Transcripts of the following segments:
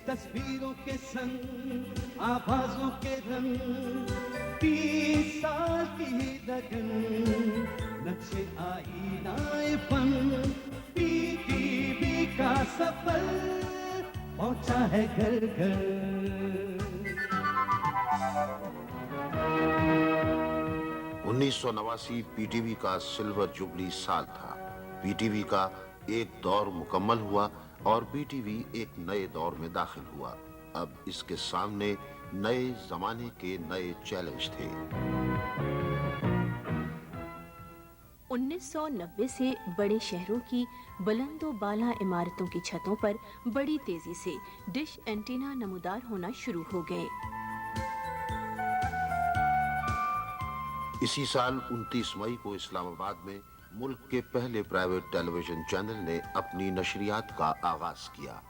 तस्वीरों के संग आवाजों के रंग 20 साल की लगन नक्शे आईनाए फन पीटीवी का सफर पहुंचा है घर घर। 1989 पीटीवी का सिल्वर जुबली साल था। पीटीवी का एक दौर मुकम्मल हुआ और पीटीवी एक नए दौर में दाखिल हुआ। अब इसके सामने नए जमाने के नए चैलेंज थे। 1990 से बड़े शहरों की बुलंदो बाला इमारतों की छतों पर बड़ी तेजी से डिश एंटीना नमूदार होना शुरू हो गए। इसी साल 29 मई को इस्लामाबाद में मुल्क के पहले प्राइवेट टेलीविजन चैनल ने अपनी नशरियात का आगाज किया।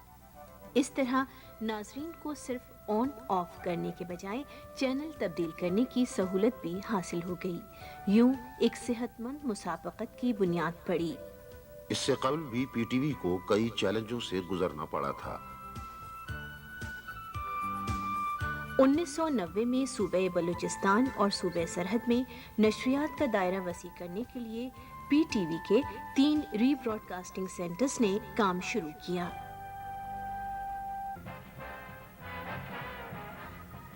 इस तरह नाजरीन को सिर्फ ऑन ऑफ करने के बजाय चैनल तब्दील करने की सहूलत भी हासिल हो गई। यूं एक सेहतमंद मुसाबकत की बुनियाद पड़ी। इससे कबल भी पीटीवी को कई चैलेंजों से गुजरना पड़ा था। 1990 में सूबे बलूचिस्तान और सूबे सरहद में नशरियात का दायरा वसी करने के लिए पीटीवी के 3 रीब्रॉडकास्टिंग सेंटर्स ने काम शुरू किया।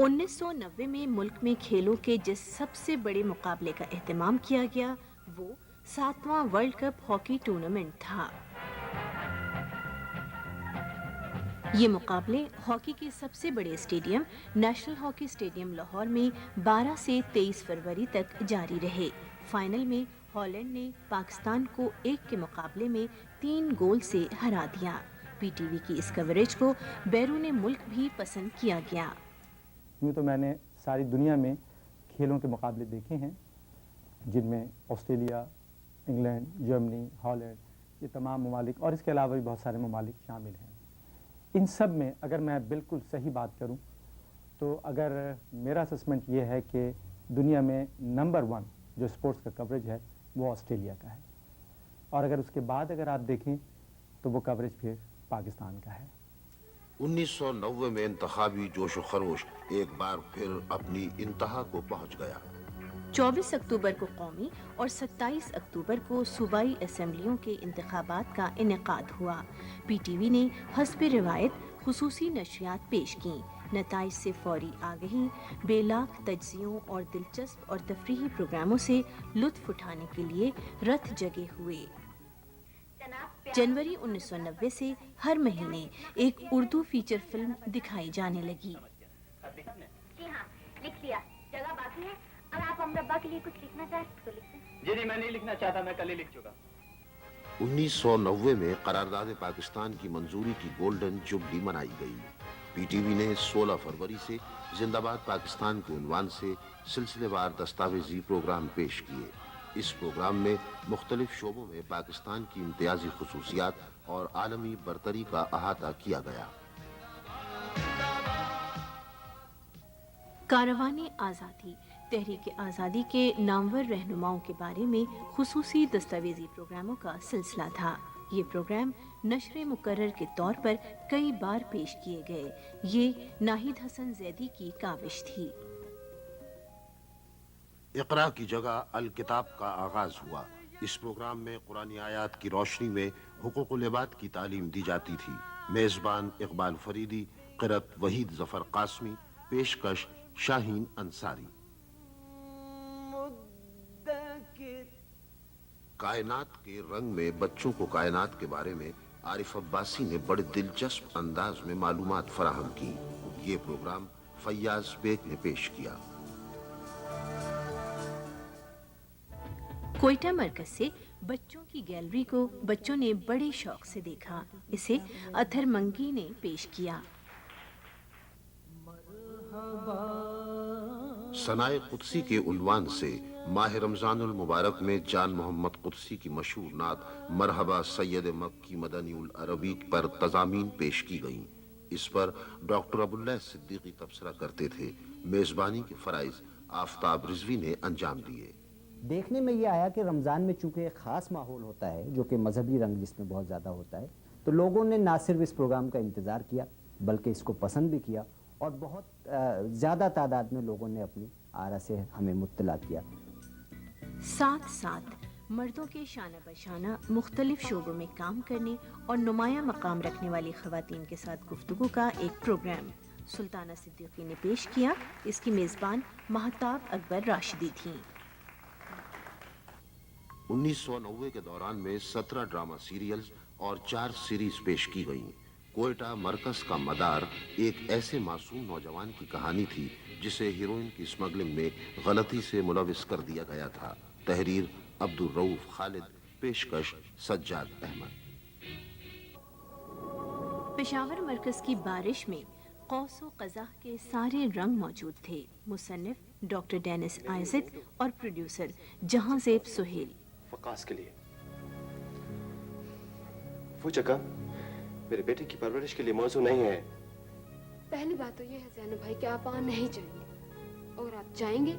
1990 में मुल्क में खेलों के जिस सबसे बड़े मुकाबले का एहतमाम किया गया वो 7वां वर्ल्ड कप हॉकी टूर्नामेंट था। ये मुकाबले हॉकी के सबसे बड़े stadium national hockey stadium Lahore में 12 से 23 फरवरी तक जारी रहे। फाइनल में हॉलैंड ने पाकिस्तान को 1 के मुकाबले में 3 गोल से हरा दिया। पीटीवी की इस कवरेज को बैरून मुल्क भी पसंद किया गया। यूँ तो मैंने सारी दुनिया में खेलों के मुकाबले देखे हैं, जिनमें ऑस्ट्रेलिया, इंग्लैंड, जर्मनी, हॉलैंड, ये तमाम ममालिक और इसके अलावा भी बहुत सारे ममालिक शामिल हैं। इन सब में अगर मैं बिल्कुल सही बात करूं तो अगर मेरा असेसमेंट ये है कि दुनिया में नंबर 1 जो स्पोर्ट्स का कवरेज है वो ऑस्ट्रेलिया का है, और अगर उसके बाद अगर आप देखें तो वो कवरेज फिर पाकिस्तान का है। 1990 में इंतखाबी जोश व खरोश एक बार फिर अपनी इंतहा को पहुंच गया। 24 अक्टूबर को कौमी और 27 अक्टूबर को सूबाई असेंबलियों के इंतखाबात का इनेकाद हुआ। पीटीवी ने हस्ब रिवायत खुसूसी नशरियात पेश की। नताइज से फौरी आगही, बेलाख तज्जियों और दिलचस्प और तफरीही प्रोग्रामों से लुत्फ उठाने के लिए रथ जगे हुए। जनवरी 1990 से हर महीने एक उर्दू फीचर फिल्म दिखाई जाने लगी। जी हाँ, लिख लिया। जगह बाकी है। अगर आप अमरब्बा के लिए कुछ लिखना चाहें तो लिख दें। जी नहीं, मैं नहीं लिखना चाहता, मैं कल ही लिख चुका। 1990 में करारदाद पाकिस्तान की मंजूरी की गोल्डन जुबली मनाई गई। पीटीवी ने 16 फरवरी से जिंदाबाद पाकिस्तान के उन्वान से सिलसिलेवार दस्तावेजी प्रोग्राम पेश किए। इस प्रोग्राम में मुख्तलिफ शोबों में पाकिस्तान की इम्तियाजी खुसूसियात और आलमी बरतरी का अहाता किया गया। कारवाने आज़ादी तहरीक आज़ादी के नामवर रहनुमाओं के बारे में खुसूसी दस्तावेजी प्रोग्रामों का सिलसिला था। ये प्रोग्राम नशरे मुकर्रर के तौर पर कई बार पेश किए गए। ये नाहिद हसन जैदी की काविश थी। इकरा की जगह अल किताब का आगाज हुआ। इस प्रोग्राम में कुरानी आयात की रोशनी में हुकूकुल इबाद की तालीम दी जाती थी। मेजबान इकबाल फरीदी, क़िरत वहीद जफर कासमी, पेशकश शाहीन अंसारी। कायनात के रंग में बच्चों को कायनात के बारे में आरिफ अब्बासी ने बड़े दिलचस्प अंदाज में मालूमात फराहम की। ये प्रोग्राम फैयाज बेग ने पेश किया। कोयटा मरकज से बच्चों की गैलरी को बच्चों ने बड़े शौक से देखा। इसे अथर मंगी ने पेश किया। सनाए कुदसी के उन्वान से माह रमजानुल मुबारक में जान मोहम्मद कुदसी की मशहूर नात मरहबा सैयद मक्की मदनीउल अरबी पर तज़ामीन पेश की गईं। इस पर डॉक्टर अबुल्लाह सिद्दीकी तबसरा करते थे। मेजबानी के फराइज आफ्ताब रिजवी ने अंजाम दिए। देखने में ये आया कि रमज़ान में चूँकि एक ख़ास माहौल होता है जो कि मजहबी रंग जिसमें बहुत ज़्यादा होता है, तो लोगों ने ना सिर्फ इस प्रोग्राम का इंतज़ार किया بلکہ اس کو پسند بھی کیا اور بہت زیادہ تعداد میں لوگوں نے اپنی آرا سے ہمیں مطلع کیا. ساتھ ساتھ مردوں کے شانہ بشانہ مختلف شعبوں میں کام کرنے اور نمایاں مقام رکھنے والی خواتین کے ساتھ گفتگو کا ایک پروگرام سلطانہ صدیقی نے پیش کیا. اس کی میزبان مہتاب اکبر راشدی تھیں. 1990 کے دوران میں 17 ڈرامہ سیریلز اور 4 سیریز پیش کی گئیں. کوئٹہ مرکز کا مدار ایک ایسے معصوم نوجوان کی کہانی تھی جسے ہیروئن کی اسمگلنگ میں غلطی سے ملوث کر دیا گیا تھا. تحریر عبدالرؤف خالد، پیشکش سجاد احمد. پشاور مرکز کی بارش میں قوس و قزح کے سارے رنگ موجود تھے. مصنف ڈاکٹر ڈینس آئزک اور پروڈیوسر جہاں زیب سہیل. وقاص کے لیے وہ جگہ میرے بیٹے کی پرورش کے لیے موزوں نہیں ہے. پہلی بات تو یہ ہے زینب بھائی کہ آپ وہاں نہیں جائیں گے. اور آپ جائیں گے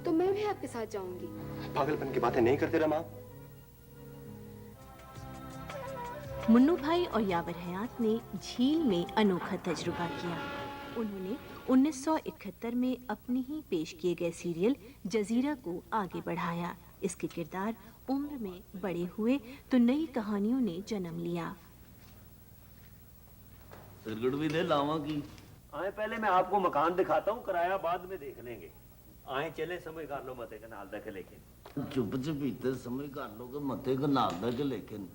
تو میں بھی آپ کے ساتھ جاؤں گی. پاگل پن کی باتیں نہیں کرتے رما. منو بھائی اور یاور حیات نے جھیل میں انوکھا تجربہ کیا. انہوں نے 1971 میں اپنی ہی پیش کیے گئے سیریل جزیرہ کو آگے بڑھایا. اس کے کردار عمر میں بڑے ہوئے تو نئی کہانیوں نے جنم لیا. سرگڑ بھی دے لاواں کی. آئیں پہلے میں آپ کو مکان دکھاتا ہوں، کرایہ بعد میں دیکھ لیں گے. آئیں چلیں سمجھ کر لو متے کنال دے کے. لیکن چپ چپیتے سمجھ کر لو کہ متے کنال دے کے. لیکن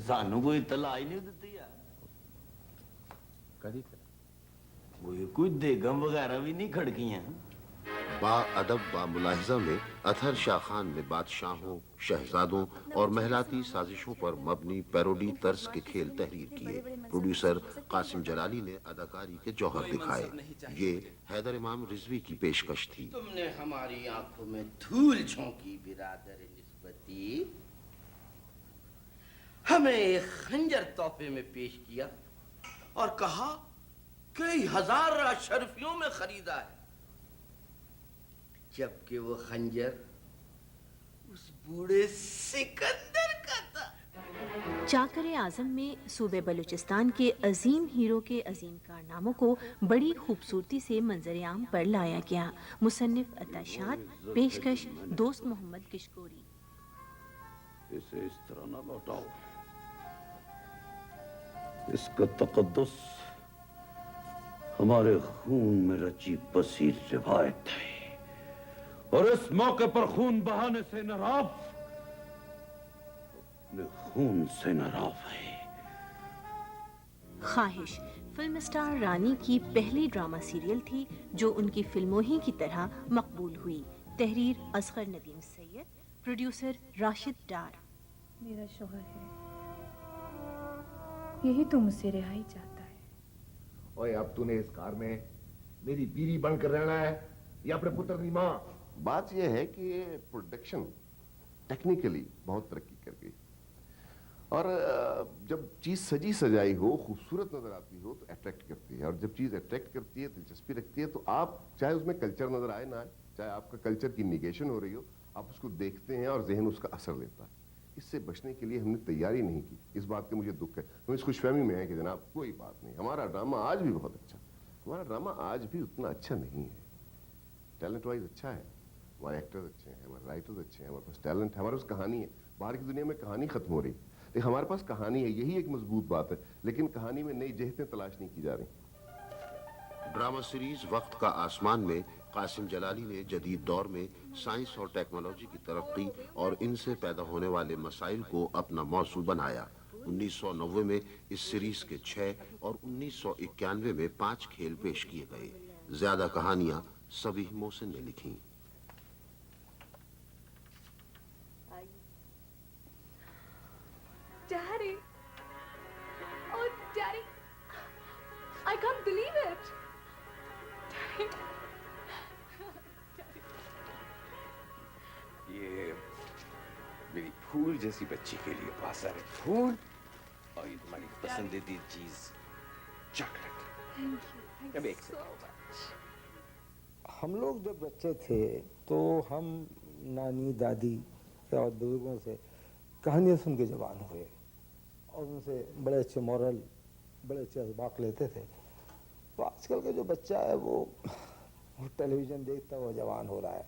سانو کوئی اطلاع ہی نہیں دیتی ہے. وہ کوئی دیگم وغیرہ بھی نہیں کھڑکی ہیں. با ادب با ملاحظہ میں اطہر شاہ خان نے بادشاہوں، شہزادوں اور محلاتی سازشوں پر مبنی پیروڈی طرز کے کھیل تحریر کیے. پروڈیوسر قاسم جلالی نے اداکاری کے جوہر دکھائے. یہ حیدر امام رضوی کی پیشکش تھی. تم نے ہماری آنکھوں میں دھول جھونکی برادر نسبتی. ہمیں ایک خنجر تحفے میں پیش کیا اور کہا کئی ہزار اشرفیوں میں خریدا ہے، جبکہ وہ خنجر اس بوڑھے سکندر کا تھا. چاکر اعظم میں صوبے بلوچستان کے عظیم ہیرو کے عظیم کارناموں کو بڑی خوبصورتی سے منظر عام پر لایا گیا. مصنف عطا شاد، پیشکش دوست محمد کشکوری. اسے اس طرح نہ لوٹاؤ. اس کا تقدس ہمارے خون میں رچی بسی روایت ہے، اور اس موقع پر خون بہانے سے ناراف اپنے خون سے ناراف ہے. خواہش فلم سٹار رانی کی پہلی ڈرامہ سیریل تھی جو ان کی فلموں ہی کی طرح مقبول ہوئی. تحریر اصغر ندیم سید، پروڈیوسر راشد ڈار. میرا شوہر ہے، یہی تو مجھ سے رہائی چاہتا ہے. اوے اب تو نے اس کار میں میری بیوی بن کر رہنا ہے یا اپنے پتر کی ماں؟ بات یہ ہے کہ پروڈکشن ٹیکنیکلی بہت ترقی کر گئی، اور جب چیز سجی سجائی ہو، خوبصورت نظر آتی ہو تو اٹریکٹ کرتی ہے. اور جب چیز اٹریکٹ کرتی ہے، دلچسپی رکھتی ہے، تو آپ چاہے اس میں کلچر نظر آئے نہ آئے، چاہے آپ کا کلچر کی نیگیشن ہو رہی ہو، آپ اس کو دیکھتے ہیں اور ذہن اس کا اثر لیتا ہے. اس سے بچنے کے لیے ہم نے تیاری نہیں کی. اس بات کا مجھے دکھ ہے. ہم اس خوش فہمی میں ہیں کہ جناب کوئی بات نہیں، ہمارا ڈرامہ آج بھی بہت اچھا، ہمارا ڈرامہ آج بھی اتنا اچھا نہیں ہے. ٹیلنٹ وائز اچھا ہے، ہمارے ایکٹرز اچھے ہیں، ہمارے رائٹرز اچھے ہیں، ہمارے پاس ٹیلنٹ ہے، ہمارے پاس کہانی ہے. باہر کی دنیا میں کہانی ختم ہو رہی، لیکن ہمارے پاس کہانی ہے. یہی ایک مضبوط بات ہے، لیکن کہانی میں نئی جہتیں تلاش نہیں کی جا رہی. ڈرامہ سیریز وقت کا آسمان میں قاسم جلالی نے جدید دور میں سائنس اور ٹیکنالوجی کی ترقی اور ان سے پیدا ہونے والے مسائل کو اپنا موضوع بنایا. 1990 میں اس سیریز کے 6 اور 1991 میں 5 کھیل پیش کیے گئے. زیادہ کہانیاں سبیح محسن نے لکھیں. Daddy! Oh, Daddy! I can't believe it! Daddy! یہ میری پھول جیسی بچی کے لیے بہت سارے پھول اور یہ تمہاری پسندیدہ چیز chocolate. Thank you so much. ہم لوگ جب بچے تھے تو ہم نانی دادی اور بزرگوں سے کہانیاں سن کے جوان ہوئے اور ان سے بڑے اچھے مورل बड़े अच्छे असबाक लेते थे। तो आजकल का जो बच्चा है वो टेलीविज़न देखता हुआ जवान हो रहा है,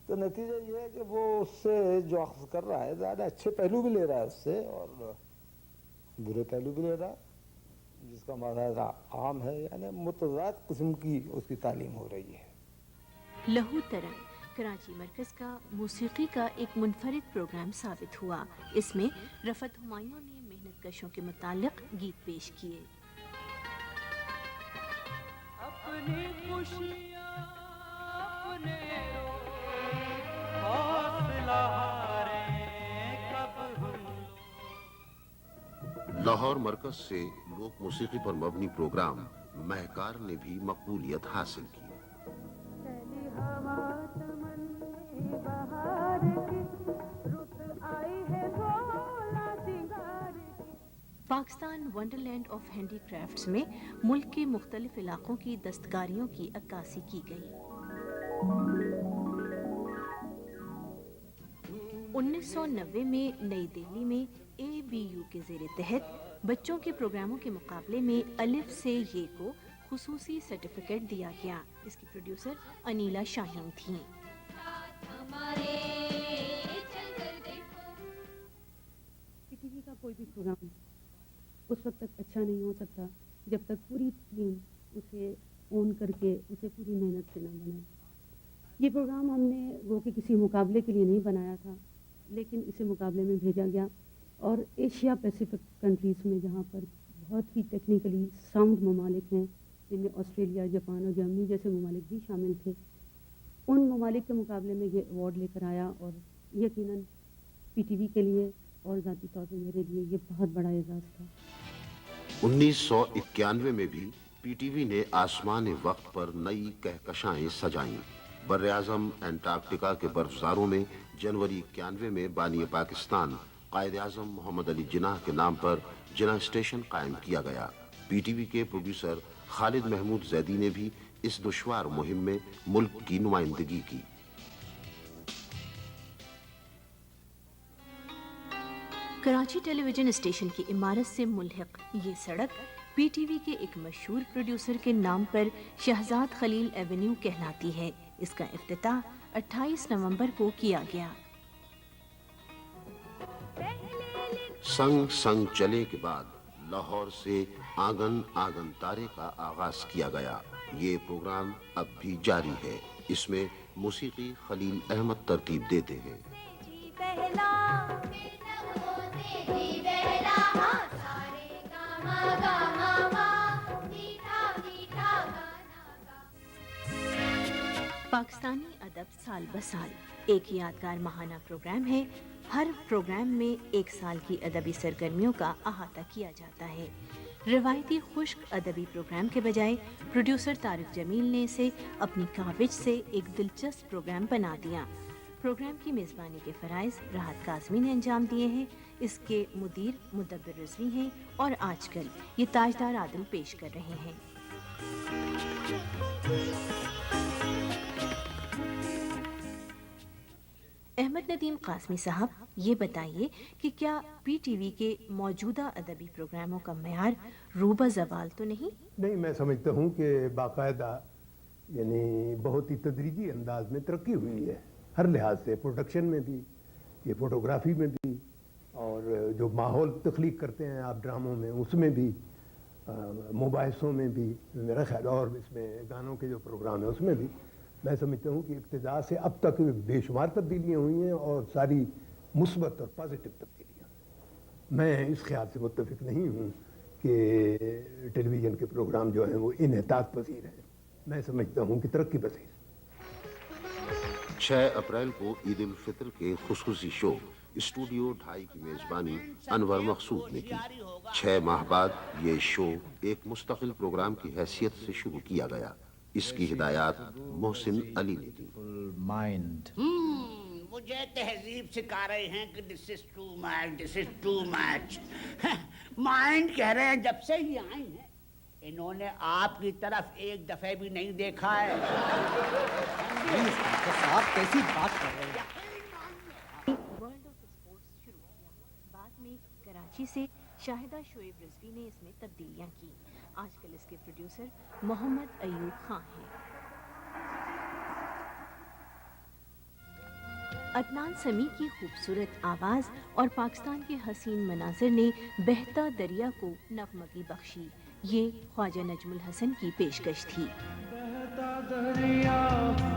तो नतीजा ये है कि वो उससे जो अख्ज़ कर रहा है ज़्यादा अच्छे पहलू भी ले रहा है उससे और बुरे पहलू भी ले रहा है, जिसका मज़ा आम है, यानी मुतज़ाद किस्म की उसकी तालीम हो रही है। लहू तरंग कराची मरकज़ का मौसीकी का एक मुनफरिद प्रोग्राम साबित हुआ। इसमें रफ़त हुमायूं ने मेहनत कशों के मुताल्लिक़ गीत पेश किए। अपनी खुशियाँ अपने हौसला हारे कब हम। लाहौर मरकज से लोक मौसीकी पर मबनी प्रोग्राम महकार ने भी मकबूलियत हासिल की। पाकिस्तान वंडरलैंड ऑफ हैंडीक्राफ्ट्स में मुल्क के मुख्तलिफ इलाकों की दस्तकारियों की अक्कासी की गई। 1990 में नई दिल्ली में ABU के ज़ेरे तहत बच्चों के प्रोग्रामों के मुकाबले में अलिफ से ये को खुसूसी सर्टिफिकेट दिया गया। इसकी प्रोड्यूसर अनीला शाहीन थीं। पीटीवी का कोई भी प्रोग्राम उस वक्त तक अच्छा नहीं हो सकता जब तक पूरी टीम उसे ऑन करके उसे पूरी मेहनत से ना बनाए। ये प्रोग्राम हमने वो कि किसी मुकाबले के लिए नहीं बनाया था, लेकिन इसे मुकाबले में भेजा गया और एशिया पैसिफिक कंट्रीज़ में जहाँ पर बहुत ही टेक्निकली साउंड ममालिक हैं, जिनमें ऑस्ट्रेलिया, जापान और जर्मनी जैसे ममालिक भी शामिल थे, उन ममालिक के मुकाबले में ये अवार्ड लेकर आया और यकीनन पीटीवी के लिए और ज़ाती तौर पर मेरे लिए ये बहुत बड़ा एजाज़ था। 1991 में भी पीटीवी ने आसमान वक्त पर नई कहकशाएं सजाईं। बर्र-ए-आज़म एंटार्कटिका के बर्फज़ारों में जनवरी 91 में बानी पाकिस्तान कायद-ए-आज़म मोहम्मद अली जिन्नाह के नाम पर जिन्नाह स्टेशन कायम किया गया। पीटीवी के प्रोड्यूसर खालिद महमूद जैदी ने भी इस दुश्वार मुहिम में मुल्क की नुमाइंदगी की। कराची टेलीविजन स्टेशन की इमारत से मुल्हिक ये सड़क पीटीवी के एक मशहूर प्रोड्यूसर के नाम पर शहजाद खलील एवेन्यू कहलाती है। इसका इफ्तिताह 28 नवंबर को किया गया। संग संग चले के बाद लाहौर से आंगन आंगन तारे का आगाज किया गया। ये प्रोग्राम अब भी जारी है। इसमें मौसीकी खलील अहमद तरतीब देते हैं। पाकिस्तानी अदब साल ब साल एक यादगार महाना प्रोग्राम है। हर प्रोग्राम में एक साल की अदबी सरगर्मियों का अहाता किया जाता है। रिवायती खुश्क अदबी प्रोग्राम के बजाय प्रोड्यूसर तारिक जमील ने इसे अपनी काविज से एक दिलचस्प प्रोग्राम बना दिया। प्रोग्राम की मेज़बानी के फ़राइज़ राहत काज़मी ने अंजाम दिए हैं। इसके मुदीर मुदब्बिर रिज़वी हैं और आजकल ये ताजदार आदिल पेश कर रहे हैं। अहमद नदीम काज़मी साहब, ये बताइए कि क्या पीटीवी के मौजूदा अदबी प्रोग्रामों का मयार रूबा ज़वाल तो नहीं? नहीं, मैं समझता हूँ कि बाकायदा यानी बहुत ही तदरीजी अंदाज में तरक्की हुई है हर लिहाज से, प्रोडक्शन में भी, ये फोटोग्राफी में भी, और जो माहौल तख्लीक करते हैं आप ड्रामों में उसमें भी, मुबाहिसों में भी मेरा ख्याल, और इसमें गानों के जो प्रोग्राम है उसमें भी मैं समझता हूँ कि इब्तिदा से अब तक बेशुमार तब्दीलियाँ हुई हैं और सारी मुस्बत और पॉजिटिव तब्दीलियाँ। मैं इस ख्याल से मुत्तफिक नहीं हूँ कि टेलीविज़न के प्रोग्राम जो हैं वो इन्हितात पसीर हैं। मैं समझता हूँ कि तरक्की पसीर। 6 अप्रैल को ईद उल फितर के खुसूसी शो स्टूडियो 2.5 की मेज़बानी अनवर मकसूद ने की। 6 माह बाद ये शो एक मुस्तकिल प्रोग्राम की हैसियत से शुरू किया गया। इसकी हिदायत मोहसिन अली ने दी। माइंड मुझे तहजीब सिखा रहे हैं कि this is too much, this is too much. Mind कह रहे हैं जब से ही आए हैं इन्होंने आपकी तरफ एक दफे भी नहीं देखा है। आप कैसी बात कर रहे हैं? वर्ल्ड ऑफ स्पोर्ट्स शुरू किया। बाद में कराची से शाहिदा शोएब रिजवी ने इसमें तब्दीलियां की। आजकल इसके प्रोड्यूसर मोहम्मद अयूब खान हैं। अदनान समी की खूबसूरत आवाज़ और पाकिस्तान के हसीन मनाजिर ने बहता दरिया को नगमगी बख्शी। ये ख्वाजा नजमुल हसन की पेशकश थी। बहता दरिया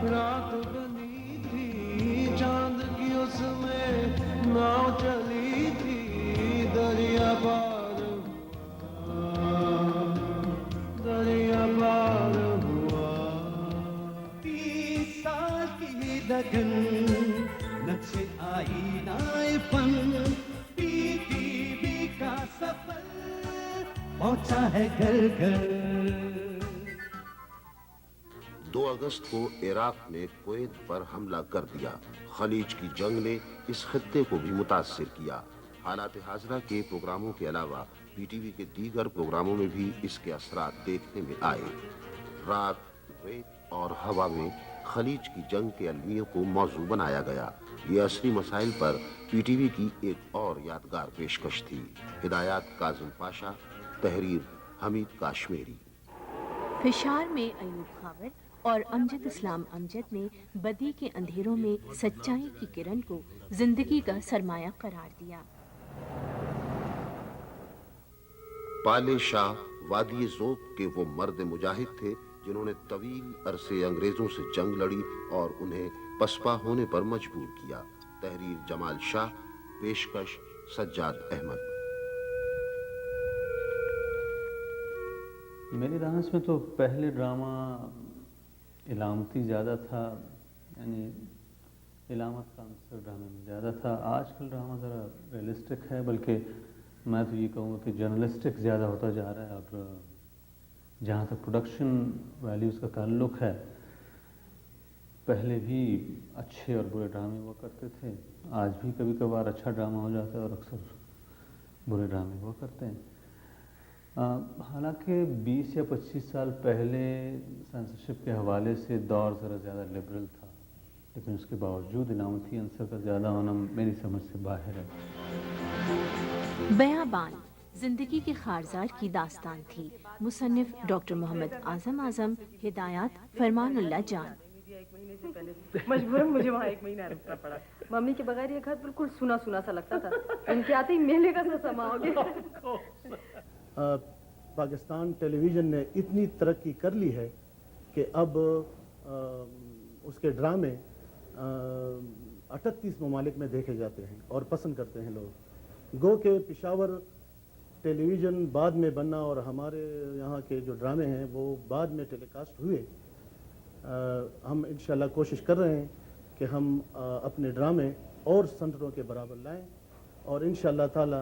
रात बनी थी, चांद की उसमें नाव चली थी, दरिया पार हुआ। 30 साल की लगन, नक्शे आईनाए फन, पीटीवी का सफर पहुंचा है घर घर। 2 अगस्त को इराक ने कुवैत पर हमला कर दिया। खलीज की जंग ने इस खित्ते को भी मुतासिर किया। हालात हाजरा के प्रोग्रामों के अलावा पीटीवी के दीगर प्रोग्रामों में भी इसके असरात देखने में आए। रात, रेत और हवा में खलीज की जंग के अलमियों को मौजू बनाया गया। ये असली मसाइल पर पीटीवी की एक और यादगार पेशकश थी। हिदायत काजिम पाशा, तहरीर हमीद काश्मीरी। फिशार में अयूब खावर और अमजद इस्लाम अमजद ने बदी के अंधेरों में सच्चाई की किरण को जिंदगी का सरमाया करार दिया। पाले शाह वादी ज़ोब के वो मर्द मुजाहिद थे जिन्होंने तवील अरसे अंग्रेजों से जंग लड़ी और उन्हें पसपा होने पर मजबूर किया। तहरीर जमाल शाह, पेशकश सज्जाद अहमद। मेरी राहत में तो पहले ड्रामा इलामती ज़्यादा था, यानी इलामत का अंसर ड्रामे में ज़्यादा था। आजकल ड्रामा ज़रा रियलिस्टिक है, बल्कि मैं तो ये कहूँगा कि जर्नलिस्टिक ज़्यादा होता जा रहा है। और जहाँ तक प्रोडक्शन वैल्यूज़ का ताल्लुक़ है, पहले भी अच्छे और बुरे ड्रामे हुआ करते थे। आज भी कभी कभार अच्छा ड्रामा हो जाता है और अक्सर बुरे ड्रामे हुआ करते हैं। हालांकि 20 या 25 साल पहले सेंसरशिप के हवाले से दौर ज़रा ज़्यादा लिबरल था, लेकिन उसके बावजूद इलामती अंसर का ज़्यादा होना मेरी समझ से बाहर है। बयाबान जिंदगी के खारजार की दास्तान थी। मुसन्निफ डॉक्टर मोहम्मद आजम, हिदायत फरमानुल्लाह जान। मजबूरन मुझे वहाँ 1 महीना रुकना पड़ा। मम्मी के बगैर ये घर बिल्कुल सुना सुना सा लगता था। उनके आते ही मेले का सा समा हो गया। पाकिस्तान टेलीविज़न ने इतनी तरक्की कर ली है कि अब उसके ड्रामे 38 ममालिक में देखे जाते हैं और पसंद करते हैं लोग। गो के पेशावर टेलीविज़न बाद में बना और हमारे यहाँ के जो ड्रामे हैं वो बाद में टेलीकास्ट हुए। हम इंशाल्लाह कोशिश कर रहे हैं कि हम अपने ड्रामे और सेंटरों के बराबर लाएं और इंशाल्लाह ताला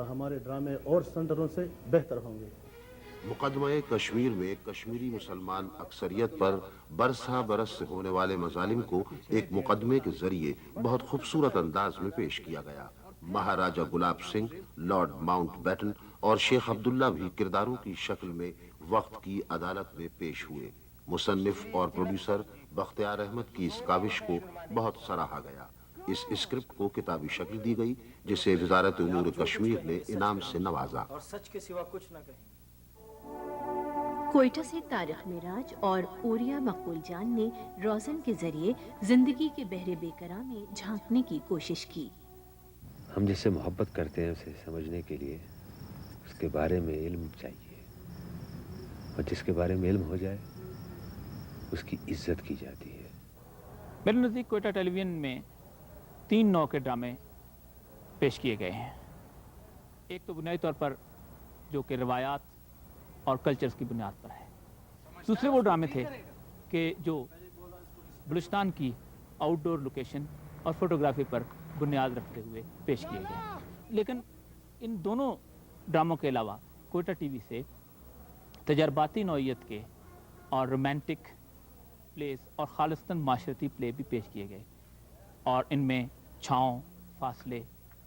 हमारे ड्रामे और सेंटरों से बेहतर होंगे। मुकदमे कश्मीर में कश्मीरी मुसलमान अक्सरियत पर बरसा बरस से होने वाले मजालिम को एक मुकदमे के जरिए बहुत खूबसूरत अंदाज में पेश किया गया। महाराजा गुलाब सिंह, लॉर्ड माउंटबेटन और शेख अब्दुल्ला भी किरदारों की शक्ल में वक्त की अदालत में पेश हुए। मुसन्निफ और प्रोड्यूसर बख्तियार अहमद की इस काविश को बहुत सराहा गया। इस स्क्रिप्ट को किताबी शक्ल दी गई, जिसे वजारत उमूर कश्मीर ने इनाम से नवाजा। और सच के सिवा कुछ न कहें। कोयटा से तारिक मिराज और ओरिया मकबूल जान ने रोज़न के जरिए जिंदगी के बहरे बेकरार में झांकने की कोशिश की। हम जिससे मोहब्बत करते हैं उसे समझने के लिए उसके बारे में इल्म चाहिए, और जिसके बारे में इल्म हो जाए उसकी इज्जत की जाती है। मेरे नज़दीक कोयटा टेलीविज़न में 3 नौ के ड्रामे पेश किए गए हैं। एक तो बुनियादी तौर पर जो कि रवायात और कल्चर्स की बुनियाद पर है। दूसरे वो ड्रामे थे कि जो बलूचिस्तान की आउटडोर लोकेशन और फोटोग्राफी पर बुनियाद रखते हुए पेश किए गए। लेकिन इन दोनों ड्रामों के अलावा कोयटा टीवी से तजर्बाती नौइयत के और रोमांटिक प्लेस और खालिस्तन माशरती प्ले भी पेश किए गए, और इनमें छाँव, फासले,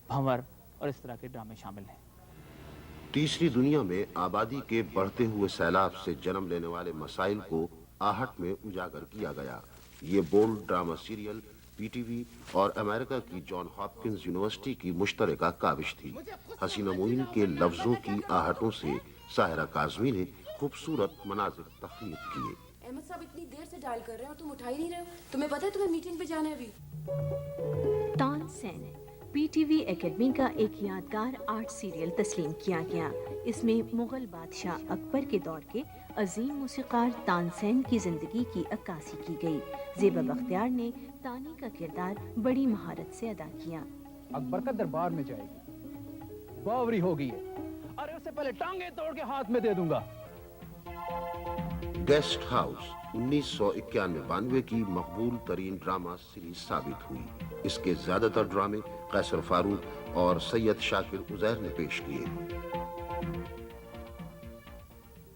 भंवर और इस तरह के ड्रामे शामिल हैं। तीसरी दुनिया में आबादी के बढ़ते हुए सैलाब से जन्म लेने वाले मसाइल को आहट में उजागर किया गया। ये bold drama serial P T V اور امریکہ کی جان ہاپکنز یونیورسٹی کی مشترکہ کاوش تھی۔ حسینہ معین کے لفظوں کی آہٹوں سے ساحرہ کاظمی نے خوبصورت مناظر تخلیق کیے۔ احمد صاحب اتنی دیر سے ڈائل کر رہے ہیں اور تم اٹھا ہی نہیں رہے ہو، تمہیں پتہ ہے تمہیں میٹنگ پہ جانا ہے ابھی۔ تان سین پی ٹی وی اکیڈمی کا ایک یادگار آرٹ سیریل تسلیم کیا گیا۔ اس میں مغل بادشاہ اکبر کے دور کے عظیم موسیقار تان سین کی زندگی کی عکاسی کی گئی۔ زیبا بختیار نے تانی کا کردار بڑی مہارت سے ادا کیا۔ اکبر کا دربار میں جائے گی، باوری ہو گئی ہے، ارے اس سے پہلے ٹانگیں توڑ کے ہاتھ میں دے دوں گا۔ گیسٹ ہاؤس 1991-92 کی مقبول ترین ڈرامہ سیریز ثابت ہوئی۔ اس کے زیادہ تر ڈرامے قیصر فاروق اور سید شاکر عزیر نے پیش کیے۔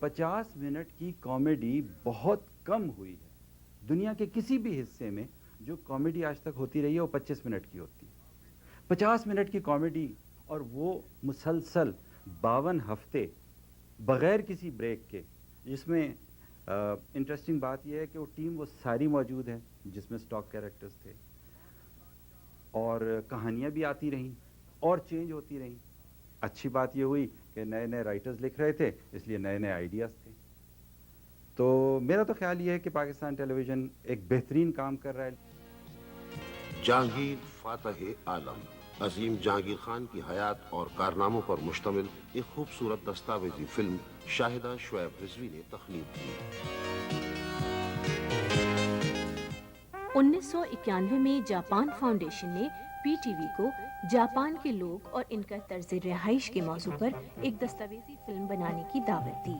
50 منٹ کی کامیڈی بہت کم ہوئی ہے۔ دنیا کے کسی بھی حصے میں جو کامیڈی آج تک ہوتی رہی ہے وہ 25 منٹ کی ہوتی ہے۔ 50 منٹ کی کامیڈی، اور وہ مسلسل 52 ہفتے بغیر کسی بریک کے، جس میں انٹرسٹنگ بات یہ ہے کہ وہ ٹیم وہ ساری موجود ہے جس میں سٹاک کیریکٹرز تھے، اور کہانیاں بھی آتی رہیں اور چینج ہوتی رہیں۔ اچھی بات یہ ہوئی کہ نئے نئے رائٹرز لکھ رہے تھے، اس لیے نئے نئے آئیڈیاز تھے۔ تو میرا تو خیال یہ ہے کہ پاکستان ٹیلی ویژن ایک بہترین کام کر رہا ہے۔ جہانگیر فاتح عالم عظیم جہانگیر خان کی حیات اور کارناموں پر مشتمل ایک خوبصورت دستاویزی فلم شاہدہ شعیب رضوی نے تخلیق کی۔ 1991 میں جاپان فاؤنڈیشن نے پی ٹی وی کو جاپان کے لوگ اور ان کا طرز رہائش کے موضوع پر ایک دستاویزی فلم بنانے کی دعوت دی۔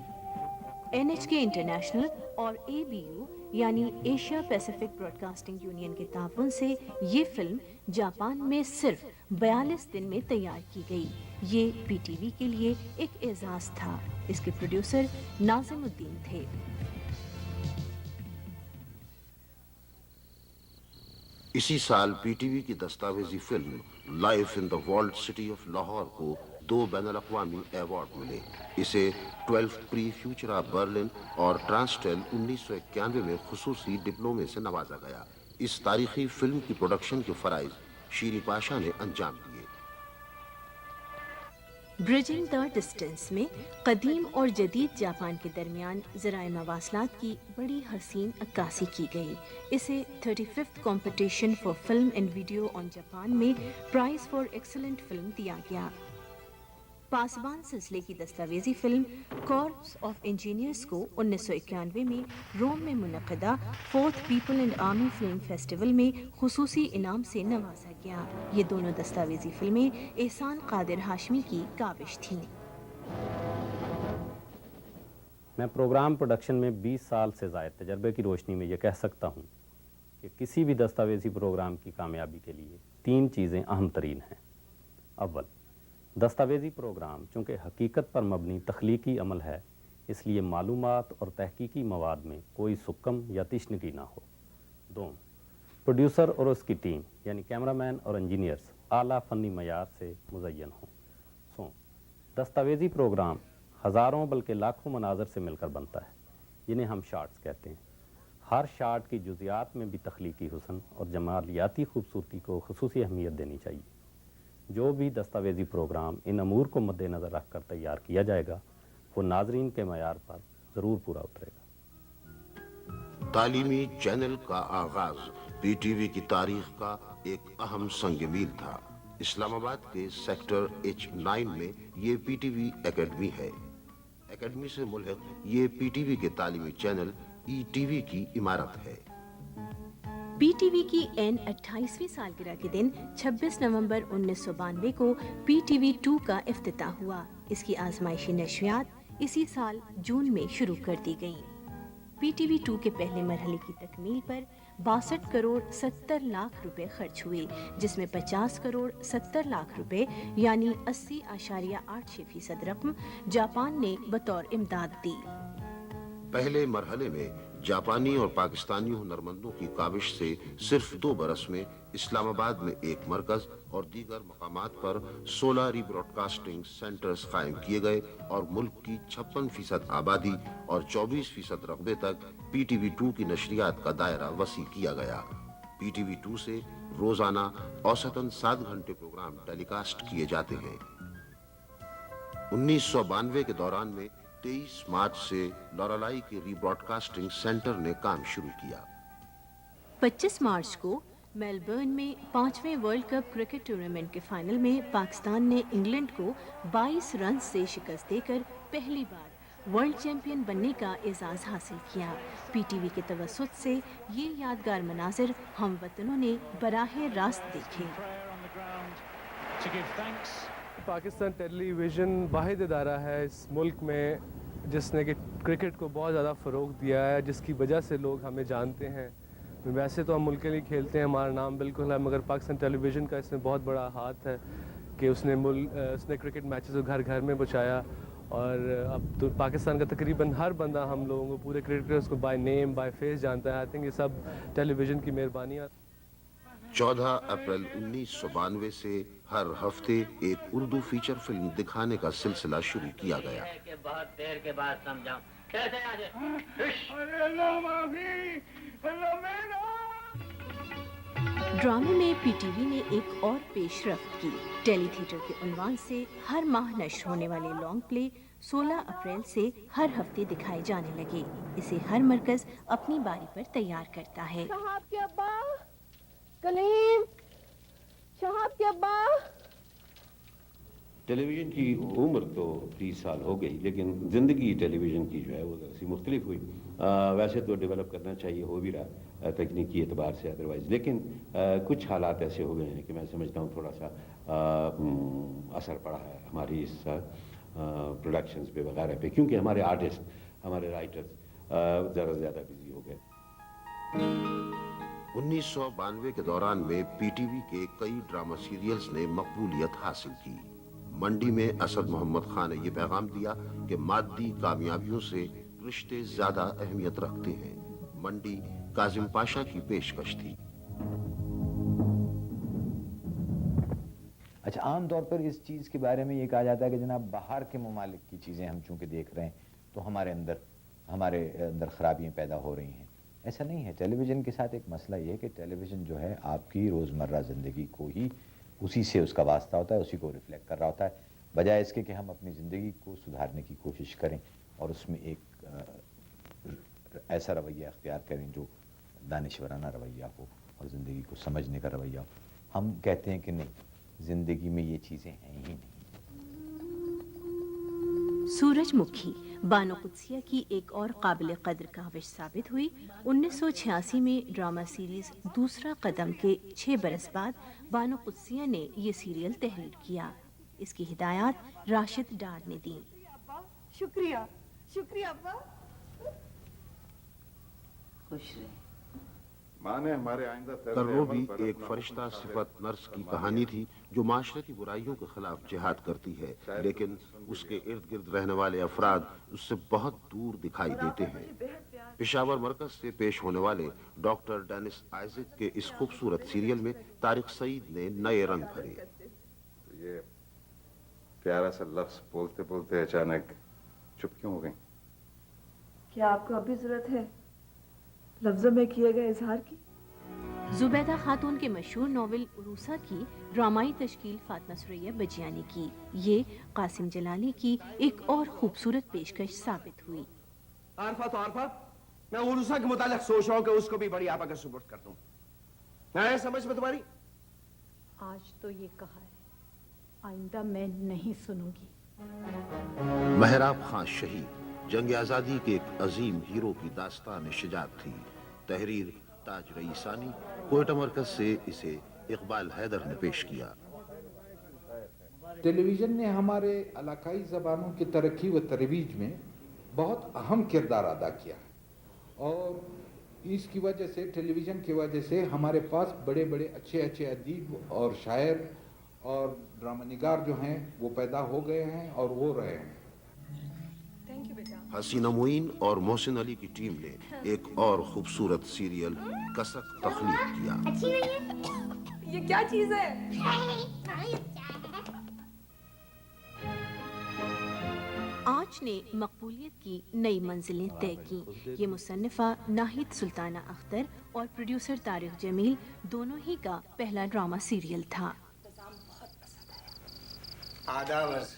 NHK انٹرنیشنل اور ABU یعنی Asia Pacific broadcasting union کے تعاون سے یہ فلم جاپان میں صرف 42 دن میں تیار کی گئی۔ یہ پی ٹی وی کے لیے ایک اعزاز تھا۔ اس کے پروڈیوسر ناظم الدین تھے۔ اسی سال پی ٹی وی کی دستاویزی film life in the world city of Lahore کو 2 بین الاقوامی ایوارڈ ملے۔ اسے 12 پری فیوچرا برلن اور ٹرانسٹیل 1991 میں خصوصی ڈپلومے سے نوازا گیا۔ اس تاریخی فلم کی پروڈکشن کے فرائض شیری پاشا نے انجام دیے۔ برجنگ دا ڈسٹنس میں قدیم اور جدید جاپان کے درمیان ذرائع مواصلات کی بڑی حسین عکاسی کی گئی۔ اسے 35th competition for film and video on Japan میں پرائز فار ایکسلنٹ فلم دیا گیا۔ پاسبان سلسلے کی دستاویزی فلم کارپس آف انجینئرز کو 1991 میں روم میں منعقدہ 4th people and army film festival میں خصوصی انعام سے نوازا گیا۔ یہ دونوں دستاویزی فلمیں احسان قادر ہاشمی کی کاوش تھیں۔ میں پروگرام پروڈکشن میں 20 سال سے زائد تجربے کی روشنی میں یہ کہہ سکتا ہوں کہ کسی بھی دستاویزی پروگرام کی کامیابی کے لیے 3 چیزیں اہم ترین ہیں۔ اول، دستاویزی پروگرام چونکہ حقیقت پر مبنی تخلیقی عمل ہے، اس لیے معلومات اور تحقیقی مواد میں کوئی سکم یا تشنگی نہ ہو۔ دوم، پروڈیوسر اور اس کی ٹیم یعنی کیمرہ مین اور انجینئرز اعلیٰ فنی معیار سے مزین ہوں۔ دستاویزی پروگرام ہزاروں بلکہ لاکھوں مناظر سے مل کر بنتا ہے، جنہیں ہم شارٹس کہتے ہیں۔ ہر شارٹ کی جزیات میں بھی تخلیقی حسن اور جمالیاتی خوبصورتی کو خصوصی اہمیت دینی چاہیے۔ جو بھی دستاویزی پروگرام ان امور کو مد نظر رکھ کر تیار کیا جائے گا وہ ناظرین کے معیار پر ضرور پورا اترے گا۔ تعلیمی چینل کا آغاز پی ٹی وی کی تاریخ کا ایک اہم سنگ میل تھا۔ اسلام آباد کے سیکٹر H9 میں یہ پی ٹی وی اکیڈمی ہے۔ اکیڈمی سے ملحق یہ پی ٹی وی کے تعلیمی چینل ETV کی عمارت ہے۔ پی ٹی وی کی این 28ویں سالگرہ کے دن 26 نومبر 1992 کو پی ٹی وی 2 کا افتتاح ہوا۔ اس کی آزمائشی نشریات اسی سال جون میں شروع کر دی گئیں۔ پی ٹی وی 2 کے پہلے مرحلے کی تکمیل پر 62 کروڑ 70 لاکھ روپے خرچ ہوئے، جس میں 50 کروڑ 70 لاکھ روپے یعنی 80.86% رقم جاپان نے بطور امداد دی۔ پہلے مرحلے میں جاپانی اور پاکستانی ہنرمندوں کی کاوش سے صرف 2 برس میں اسلام آباد میں ایک مرکز اور دیگر مقامات پر 16 ری براڈ کاسٹنگ سینٹرز قائم کیے گئے اور ملک کی 56% آبادی اور 24% رقبے تک پی ٹی وی 2 کی نشریات کا دائرہ وسیع کیا گیا۔ पी टीवी 2 से रोजाना औसतन 7 घंटे प्रोग्राम टेलीकास्ट किए जाते हैं। 1992 के दौरान में 23 मार्च से लॉरेलाई के रीब्रॉडकास्टिंग सेंटर ने काम शुरू किया। 25 मार्च को मेलबर्न में 5वें वर्ल्ड कप क्रिकेट टूर्नामेंट के फाइनल में पाकिस्तान ने इंग्लैंड को 22 रन से शिकस्त देकर पहली बार वर्ल्ड चैंपियन बनने का एजाज़ हासिल किया। पीटीवी के तवस्सुत से ये यादगार मनाजिर हम वतनों ने बराहे रास्त देखे। पाकिस्तान टेलीविज़न वाहिद इदारा है इस मुल्क में जिसने कि क्रिकेट को बहुत ज़्यादा फ़रोग़ दिया है, जिसकी वजह से लोग हमें जानते हैं। वैसे तो हम मुल्क के लिए खेलते हैं, हमारा नाम बिल्कुल है, मगर पाकिस्तान टेलीविज़न का इसमें बहुत बड़ा हाथ है कि उसने क्रिकेट मैचेस को घर घर में पहुँचाया। और अब तो पाकिस्तान का तकरीबन हर बंदा हम लोगों को, पूरे क्रिकेटर्स को बाय नेम बाय फेस जानता है। आई थिंक ये सब टेलीविज़न की मेहरबानियाँ। 14 अप्रैल 1992 से हर हफ्ते एक उर्दू फीचर फिल्म दिखाने का सिलसिला शुरू किया गया। बहुत देर के बाद समझाऊं। कैसे ड्रामे में पीटीवी ने एक और पेशरफ्त की। टेली थिएटर के उन्वान से हर माह नश्र होने वाले लॉन्ग प्ले 16 अप्रैल से हर हफ्ते दिखाए जाने लगे। इसे हर मरकज अपनी बारी पर तैयार करता है। शहाब के अब्बा, कलीम, शहाब के अब्बा। टेलीविज़न की उम्र तो 30 साल हो गई, लेकिन ज़िंदगी टेलीविज़न की जो है वो सी मुख्तलिफ हुई। वैसे तो डेवलप करना चाहिए, हो भी रहा तकनीकी एतबार से, अदरवाइज़ लेकिन कुछ हालात ऐसे हो गए हैं कि मैं समझता हूँ थोड़ा सा असर पड़ा है हमारी इस प्रोडक्शंस पे वगैरह पे, क्योंकि हमारे आर्टिस्ट, हमारे राइटर्स ज़रा ज़्यादा बिजी हो गए। 1992 के दौरान में पीटीवी के कई ड्रामा सीरियल्स ने मकबूलियत हासिल की। मंडी में असद मोहम्मद खान ने यह पैगाम दिया कि मादी कामयाबियों से रिश्ते ज्यादा अहमियत रखते हैं। मंडी काजिम पाशा की पेशकश थी। अच्छा, आम तौर पर इस चीज़ के बारे में ये कहा जाता है कि जनाब बाहर के ममालिक की चीज़ें हम चूँकि देख रहे हैं तो हमारे अंदर खराबियाँ पैदा हो रही हैं। ऐसा नहीं है। टेलीविज़न के साथ एक मसला ये है कि टेलीविज़न जो है आपकी रोज़मर्रा ज़िंदगी को ही उसी से उसका वास्ता होता है, उसी को रिफ्लेक्ट कर रहा होता है, बजाय इसके कि हम अपनी ज़िंदगी को सुधारने की कोशिश करें और उसमें एक ऐसा रवैया अख्तियार करें जो दानिशवराना रवैया हो और ज़िंदगी को समझने का रवैया हो। हम कहते हैं कि नहीं, ज़िंदगी में ये चीज़ें हैं ही नहीं। सूरजमुखी बानो कुद्सिया की एक और काबिल कद्र काविश साबित हुई। 1986 में ड्रामा सीरीज दूसरा कदम के 6 बरस बाद बानो कुद्सिया ने ये सीरियल तहरीर किया। इसकी हिदायत राशिद डार ने दी। शुक्रिया, शुक्रिया अब्बा। खुश रहे। माँ ने हमारे आइंदा कर्रोबी एक फरिश्ता सिफत नर्स की कहानी थी जो माशरती बुराइयों के खिलाफ जिहाद करती है, लेकिन उसके इर्द गिर्द रहने वाले अफराद उससे बहुत दूर दिखाई देते हैं। पेशावर मरकज से पेश होने वाले डॉक्टर डेनिस आइजक के इस खूबसूरत सीरियल में तारिक सईद ने नए रंग भरे। ये प्यारा सा लफ्ज बोलते बोलते अचानक चुप क्यों हो गई? क्या आपको अभी जरूरत है लफ्जों में किए गए इजहार की? जुबैदा खातून के मशहूर नॉवेल उरूसा की ड्रामाई तश्कील फातिमा सुरैया बजियानी की ये कासिम जलाली की एक और खूबसूरत पेशकश साबित हुई। आरफा तो आरफा, मैं उरूसा के मुतालिक सोच रहा हूँ कि उसको भी बड़ी आपा का सुपुर्द कर दूं। मैं समझ में तुम्हारी? आज तो ये कहा है, आइंदा मैं नहीं सुनूंगी। महराब खान शहीद जंग आज़ादी के एक अजीम हीरो की दास्तान शिजात थी। तहरीर ताज रईसानी, कोयटा मरकज से इसे इकबाल हैदर ने पेश किया। टेलीविज़न ने हमारे इलाकाई ज़बानों की तरक्की व तरोीज में बहुत अहम किरदार अदा किया है और इसकी वजह से, टेलीविज़न की वजह से हमारे पास बड़े बड़े अच्छे अच्छे अदीब और शायर और ड्रामा निगार जो हैं वो पैदा हो गए हैं और वो रहे हैं। हसीना मुइन और मोहसिन अली की टीम ने एक और खूबसूरत सीरियल कसक तख्लीक किया। अच्छी नहीं है? ये क्या चीज है? आज बलोच ने मकबूलियत की नई मंजिलें तय की। ये मुसन्निफ़ा नाहिद सुल्ताना अख्तर और प्रोड्यूसर तारिक जमील दोनों ही का पहला ड्रामा सीरियल था। आधा वर्ष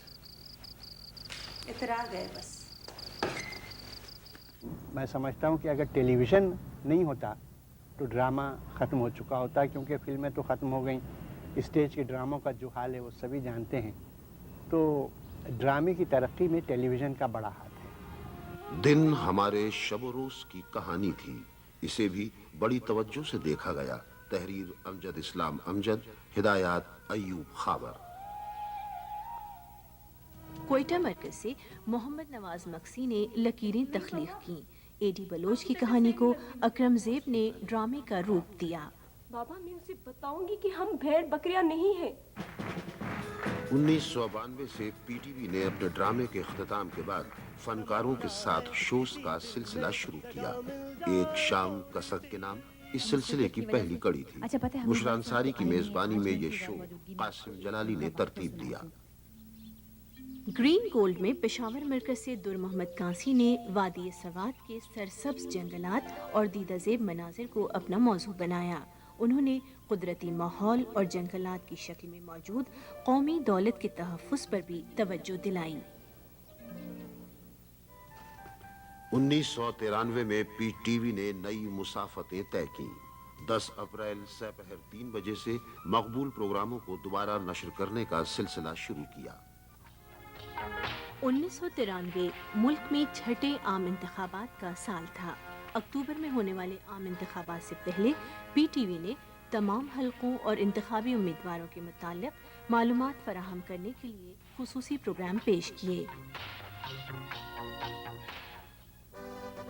इतरा गए बस। मैं समझता हूँ कि अगर टेलीविज़न नहीं होता तो ड्रामा ख़त्म हो चुका होता, क्योंकि फिल्में तो ख़त्म हो गई, स्टेज के ड्रामों का जो हाल है वो सभी जानते हैं। तो ड्रामे की तरक्की में टेलीविज़न का बड़ा हाथ है। दिन हमारे शब रोज़ की कहानी थी, इसे भी बड़ी तवज्जो से देखा गया। तहरीर अमजद इस्लाम अमजद, हिदायत अयूब खाबर। कोयटा मरकज से मोहम्मद नवाज मक्सी ने लकीरें तख्लीक की। एडी बलोच की कहानी को अकरम ज़ेब ने ड्रामे का रूप दिया। बाबा मैं उसे बताऊंगी कि हम भेड़ बकरियां नहीं हैं। 1992 से पीटीवी ने अपने ड्रामे के इख्तिताम के बाद फनकारों के साथ शोज का सिलसिला शुरू किया। एक शाम कसरत के नाम इस सिलसिले की पहली कड़ी थी। बुशरा अंसारी की मेजबानी में ये शो कासिम जलाली ने तरतीब दिया। ग्रीन गोल्ड में पेशावर मरकज से दुर मोहम्मद कासी ने वादी सवात के सरसब्ज जंगलात और दीदाजेब मनाजिर को अपना मौजू बनाया। उन्होंने कुदरती माहौल और जंगलात की शक्ल में मौजूद कौमी दौलत के तहफ़्फ़ुज़ पर भी तवज्जो दिलाई। 1993 में पीटीवी ने नई मुसाफतें तय की। 10 अप्रैल दोपहर 3 बजे से मकबूल प्रोग्रामों को दोबारा नशर करने का सिलसिला शुरू किया। 1993 मुल्क में छठे आम इंतखाबात का साल था। अक्टूबर में होने वाले आम इंतखाबात से पहले पीटीवी ने तमाम हलकों और इंतखाबी उम्मीदवारों के मुताल्लिक़ मालूमात फराहम करने के लिए खुसूसी प्रोग्राम पेश किए।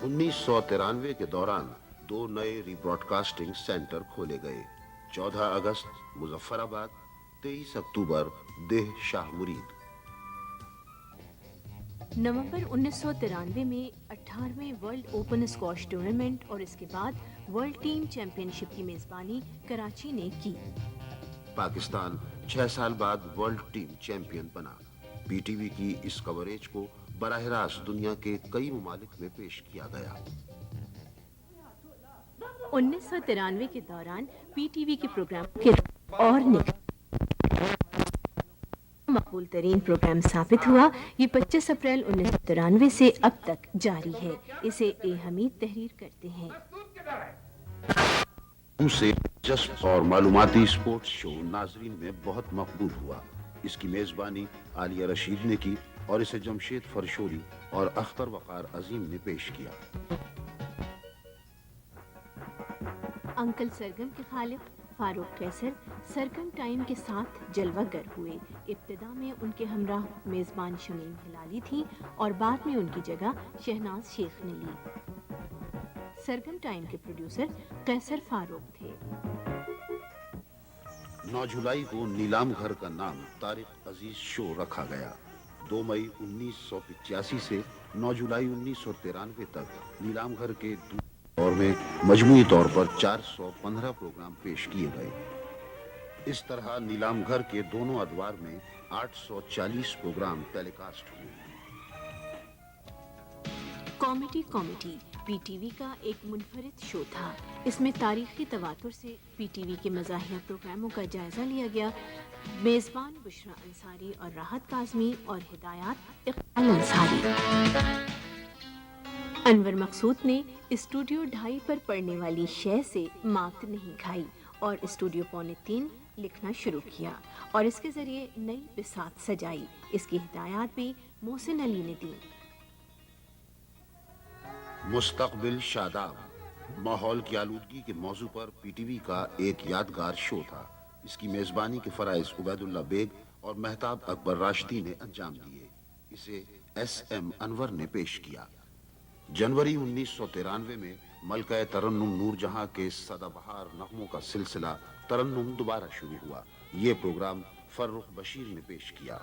1993 के दौरान 2 नए रीब्रॉडकास्टिंग सेंटर खोले गए। 14 अगस्त मुजफ्फराबाद, 23 अक्टूबर देह शाह मुरीद। नवंबर 1993 में 18वें वर्ल्ड ओपन स्क्वॉश टूर्नामेंट और इसके बाद वर्ल्ड टीम चैंपियनशिप की मेजबानी कराची ने की। पाकिस्तान 6 साल बाद वर्ल्ड टीम चैंपियन बना। पीटीवी की इस कवरेज को बराह रास्त दुनिया के कई ममालिक में पेश किया गया। 1993 के दौरान पीटीवी के प्रोग्राम के और मकबूल तरीन प्रोग्राम साबित हुआ। ये 25 अप्रैल 1993 से अब तक जारी है। इसे ए हमीद तहरीर करते हैं। उसे जस्ट और मालूमाती स्पोर्ट्स शो नाजरीन में बहुत मकबूल हुआ। इसकी मेजबानी आलिया रशीद ने की और इसे जमशेद फरशोरी और अख्तर वकार अजीम ने पेश किया। अंकल सरगम के खालिक फारूक कैसर सरगम टाइम के साथ जलवागर हुए। इब्तिदा में उनके हमराह मेज़बान शमीम हिलाली थी और बाद में उनकी जगह शहनाज शेख ने ली। सरगम टाइम के प्रोड्यूसर कैसर फारूक थे। 9 जुलाई को नीलाम घर का नाम तारिक अजीज शो रखा गया। 2 मई 1985 से 9 जुलाई 1993 तक नीलाम घर के और में मजमूई तौर पर 415 प्रोग्राम पेश किए गए। इस तरह नीलाम घर के दोनों अदवार में 840 प्रोग्राम टेलीकास्ट हुए। कॉमेडी पीटीवी का एक मुनफरिद शो था। इसमें तारीखी तवातुर से पीटीवी के मज़ाहिया प्रोग्रामों का जायजा लिया गया। मेज़बान बुशरा अंसारी और राहत काज़मी और हिदायत इक़बाल अंसारी। अनवर मकसूद ने स्टूडियो 2.5 पर पड़ने वाली शय से मात नहीं खाई और स्टूडियो 2.75 लिखना शुरू किया और इसके ज़रिए नई बिसात सजाई। इसकी हिदायत भी मोहसिन अली ने दी। मुस्तकबिल शादाब माहौल की आलूदगी के मौजू पर पीटीवी का एक यादगार शो था। इसकी मेज़बानी के फ़राइज़ उबैदुल्ला बेग और महताब अकबर राशिदी ने अंजाम दिए। इसे SM अनवर ने पेश किया। जनवरी 1993 में मलका तरन्नुम नूरजहां के सदाबहार नगमों का सिलसिला तरन्नुम दोबारा शुरू हुआ। ये प्रोग्राम फर्रुख बशीर ने पेश किया।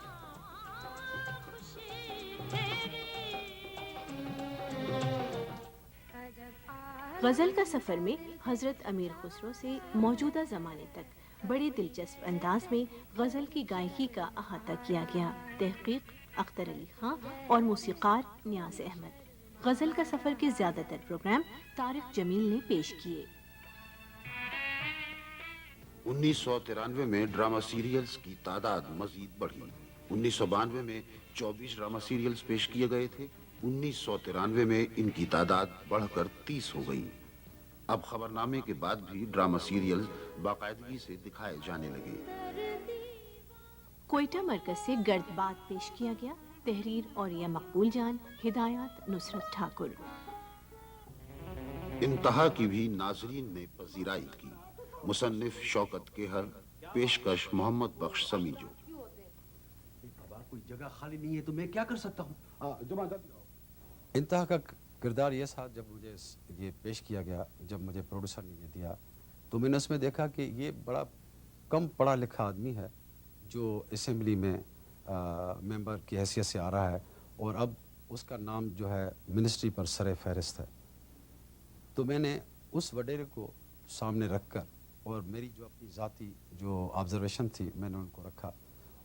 गज़ल का सफ़र में हज़रत अमीर खुसरो से मौजूदा ज़माने तक बड़े दिलचस्प अंदाज में गज़ल की गायकी का अहाता किया गया। तहक़ीक़ اختر علی خان اور موسیقار نیاز احمد۔ غزل کا سفر کے زیادہ تر پروگرام طارق جمیل نے پیش کیے۔ 1993 میں ڈرامہ سیریلز کی تعداد مزید بڑھی۔ 1992 میں 24 ڈرامہ سیریلز پیش کیے گئے تھے۔ 1993 میں ان کی تعداد بڑھ کر 30 ہو گئی۔ اب خبرنامے کے بعد بھی ڈرامہ سیریلز باقاعدگی سے دکھائے جانے لگے۔ کوئٹہ مرکز سے گرد بات پیش کیا گیا۔ تحریر اور یہ مقبول جان، ہدایات نصرت ٹھاکر۔ انتہا کی بھی ناظرین نے پذیرائی کی۔ مصنف شوکت کیہر، پیشکش محمد بخش سمیجو۔ کوئی جگہ خالی نہیں ہے تو میں کیا کر سکتا ہوں؟ انتہا کا کردار یہ تھا، جب مجھے یہ پیش کیا گیا، جب مجھے پروڈیوسر نے یہ دیا تو میں نے اس میں دیکھا کہ یہ بڑا کم پڑھا لکھا آدمی ہے جو اسمبلی میں ممبر کی حیثیت سے آ رہا ہے، اور اب اس کا نام جو ہے منسٹری پر سر فہرست ہے۔ تو میں نے اس وڈیرے کو سامنے رکھ کر، اور میری جو اپنی ذاتی جو آبزرویشن تھی میں نے ان کو رکھا،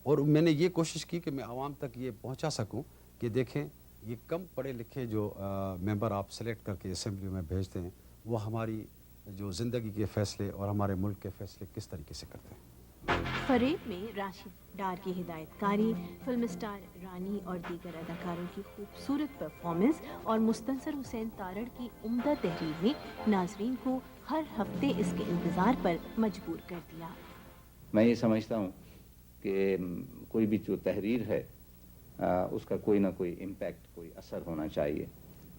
اور میں نے یہ کوشش کی کہ میں عوام تک یہ پہنچا سکوں کہ دیکھیں یہ کم پڑھے لکھے جو ممبر آپ سلیکٹ کر کے اسمبلی میں بھیجتے ہیں، وہ ہماری جو زندگی کے فیصلے اور ہمارے ملک کے فیصلے کس طریقے سے کرتے ہیں۔ فریب میں راشد ڈار کی ہدایت کاری، فلم اسٹار رانی اور دیگر اداکاروں کی خوبصورت پرفارمنس اور مستنصر حسین تارڑ کی عمدہ تحریر نے ناظرین کو ہر ہفتے اس کے انتظار پر مجبور کر دیا۔ میں یہ سمجھتا ہوں کہ کوئی بھی جو تحریر ہے اس کا کوئی نہ کوئی امپیکٹ، کوئی اثر ہونا چاہیے۔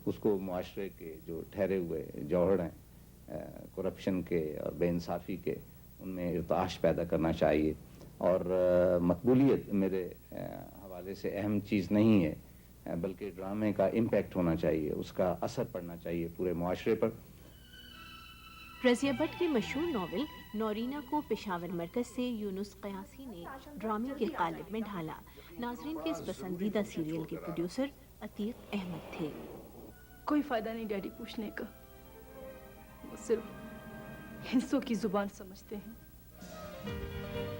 اس کو معاشرے کے جو ٹھہرے ہوئے جوہر ہیں کرپشن کے اور بے انصافی کے، ان میں ارتعاش پیدا کرنا چاہیے، اور مقبولیت میرے حوالے سے اہم چیز نہیں ہے، بلکہ ڈرامے کا امپیکٹ ہونا چاہیے، اس کا اثر پڑنا چاہیے پورے معاشرے پر۔ رضیہ بٹ کے مشہور ناول نورینا کو پشاور مرکز سے یونس قیاسی نے ڈرامے کے قالب میں ڈھالا۔ ناظرین کے اس پسندیدہ سیریل کے پروڈیوسر عتیق احمد تھے۔ کوئی فائدہ نہیں ڈیڈی پوچھنے کا، وہ صرف حصوں کی زبان سمجھتے ہیں۔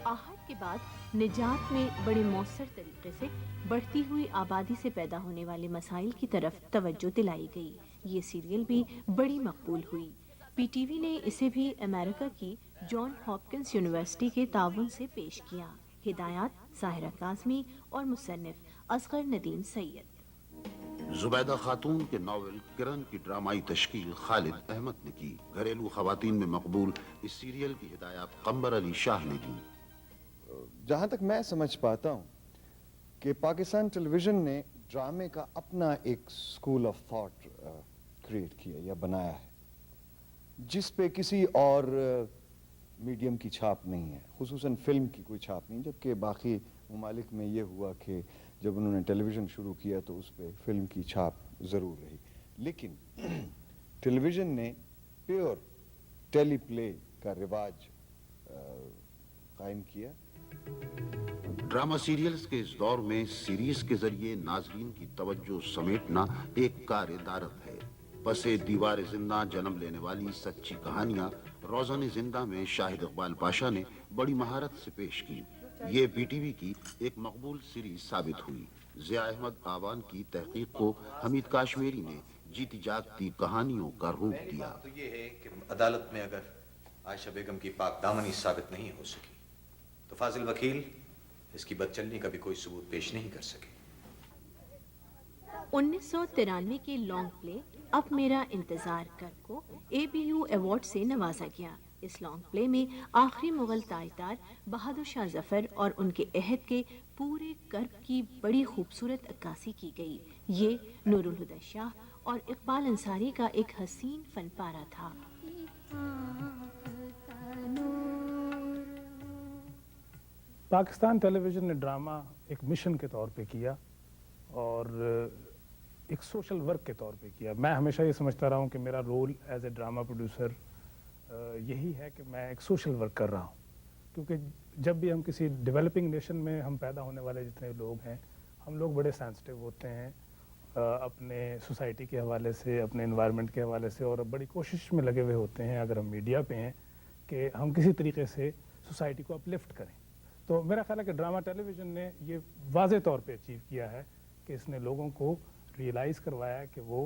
آہٹ کے بعد نجات میں بڑے مؤثر طریقے سے بڑھتی ہوئی آبادی سے پیدا ہونے والے مسائل کی طرف توجہ دلائی گئی۔ یہ سیریل بھی بڑی مقبول ہوئی۔ پی ٹی وی نے اسے بھی امریکہ کی جان ہاپکنس یونیورسٹی کے تعاون سے پیش کیا۔ ہدایات ظاہرہ کاظمی اور مصنف اصغر ندیم سید۔ زبیدہ خاتون کے ناول کرن کی ڈرامائی تشکیل خالد احمد نے کی۔ گھریلو خواتین میں مقبول اس سیریل کی ہدایات قمبر علی شاہ نے دی۔ جہاں تک میں سمجھ پاتا ہوں کہ پاکستان ٹیلی ویژن نے ڈرامے کا اپنا ایک اسکول آف تھاٹ کریٹ کیا یا بنایا ہے، جس پہ کسی اور میڈیم کی چھاپ نہیں ہے، خصوصاً فلم کی کوئی چھاپ نہیں، جبکہ باقی ممالک میں یہ ہوا کہ جب انہوں نے ٹیلی ویژن شروع کیا تو اس پہ فلم کی چھاپ ضرور رہی، لیکن ٹیلی ویژن نے پیور ٹیلی پلے کا رواج قائم کیا۔ ڈرامہ سیریلز کے اس دور میں سیریز کے ذریعے ناظرین کی توجہ سمیٹنا ایک کار دارت ہے۔ پسے دیوار زندہ جنم لینے والی سچی کہانیاں روزن زندہ میں شاہد اقبال پاشا نے بڑی مہارت سے پیش کی۔ یہ پی ٹی وی کی ایک مقبول سیریز ثابت ہوئی۔ ضیاء احمد آوان کی تحقیق کو حمید کاشمیری نے جیتی جاگتی کہانیوں کا روپ دیا۔ تو یہ ہے کہ عدالت میں اگر عائشہ بیگم کی پاک دامنی ثابت نہیں ہو سکی تو فاضل وکیل اس کی بدچلنی کا بھی کوئی ثبوت پیش نہیں کر سکے۔ 1993 کے لانگ پلے اب میرا انتظار کر کو اے بی یو ایوارڈ سے نوازا گیا۔ اس لانگ پلے میں آخری مغل تاجدار بہادر شاہ ظفر اور ان کے عہد کے پورے کرب کی بڑی خوبصورت عکاسی کی گئی۔ یہ نور الہدی شاہ اور اقبال انصاری کا ایک حسین فن پارہ تھا۔ پاکستان ٹیلی ویژن نے ڈرامہ ایک مشن کے طور پہ کیا اور ایک سوشل ورک کے طور پہ کیا۔ میں ہمیشہ یہ سمجھتا رہا ہوں کہ میرا role as a drama producer یہی ہے کہ میں ایک سوشل ورک کر رہا ہوں، کیونکہ جب بھی ہم کسی ڈیولپنگ نیشن میں ہم پیدا ہونے والے جتنے لوگ ہیں، ہم لوگ بڑے سینسٹیو ہوتے ہیں اپنے سوسائٹی کے حوالے سے، اپنے انوائرمنٹ کے حوالے سے، اور بڑی کوشش میں لگے ہوئے ہوتے ہیں اگر ہم میڈیا پہ ہیں کہ ہم کسی طریقے سے سوسائٹی کو اپلفٹ کریں۔ तो मेरा ख्याल है कि ड्रामा टेलीविज़न ने ये वाज़े तौर पे अचीव किया है कि इसने लोगों को रियलाइज़ करवाया कि वो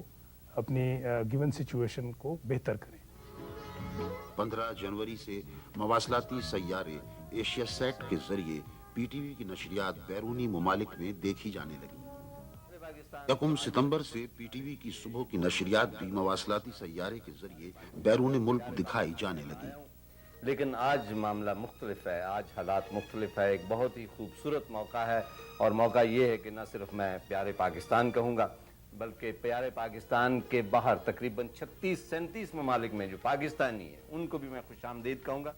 अपनी गिवन सिचुएशन को बेहतर करें। 15 जनवरी से मवासलाती सैयारे एशिया सेट के जरिए पीटीवी की नशरियात बैरूनी ममालिक में देखी जाने लगी। 1 सितंबर से पीटीवी की सुबह की नशरियात भी मवासलाती सैयारे के जरिए बैरून मुल्क दिखाई जाने लगी। लेकिन आज मामला मुख्तलिफ है, आज हालात मुख्तलिफ है। एक बहुत ही खूबसूरत मौका है और मौका ये है कि न सिर्फ मैं प्यारे पाकिस्तान कहूँगा बल्कि प्यारे पाकिस्तान के बाहर तकरीबन 36-37 ममालिक में जो पाकिस्तानी है उनको भी मैं खुशामदीद कहूँगा।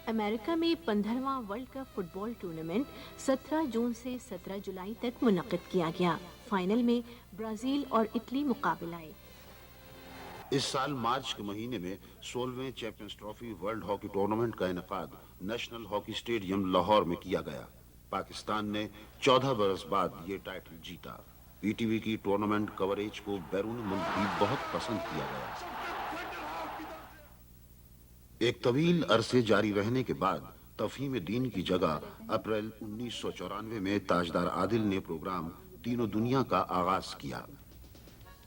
अमेरिका में 15वां वर्ल्ड कप फुटबॉल टूर्नामेंट 17 जून से 17 जुलाई तक मुनक्किद किया गया। फाइनल में ब्राज़ील और इटली मुकाबला आए। इस साल मार्च के महीने में 16वें champions trophy world hockey tournament का इनेकाद नेशनल हॉकी स्टेडियम लाहौर में किया गया। पाकिस्तान ने 14 बरस बाद ये टाइटल जीता। पीटीवी की टूर्नामेंट कवरेज को बैरून मुल्क भी बहुत पसंद किया गया। एक तवील अरसे जारी रहने के बाद तफहीम दीन की जगह अप्रैल 1994 में ताजदार आदिल ने प्रोग्राम तीनों दुनिया का आगाज किया।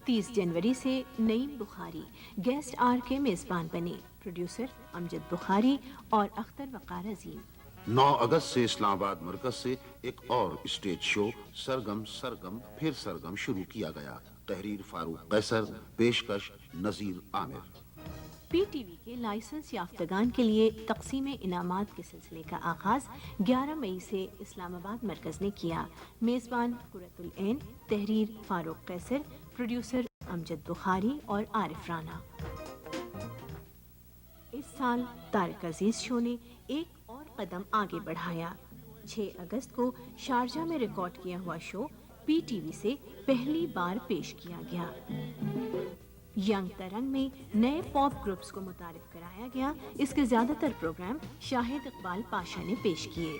30 जनवरी से नईम बुखारी गेस्ट आर के मेजबान बने। प्रोड्यूसर अमजद बुखारी और अख्तर वकार अजीम। 9 अगस्त से इस्लामाबाद मरकज से एक और स्टेज शो सरगम सरगम फिर सरगम शुरू किया गया। तहरीर फारूक कैसर, पेशकश नजीर आमिर। पीटीवी के लाइसेंस याफ्तगान के लिए तकसीम इनामात के सिलसिले का आगाज 11 मई से इस्लामाबाद मरकज ने किया। मेज़बान कुरतुल ऐन, तहरीर फारूक कैसर, प्रोड्यूसर अमजद बुखारी और आरिफ राना। इस साल तारिक अजीज शो ने एक और कदम आगे बढ़ाया। 6 अगस्त को शारजा में रिकॉर्ड किया हुआ शो पीटीवी से पहली बार पेश किया गया। यंग तरंग में नए पॉप ग्रुप्स को मुतारिफ कराया गया। इसके ज्यादातर प्रोग्राम शाहिद इकबाल पाशा ने पेश किए।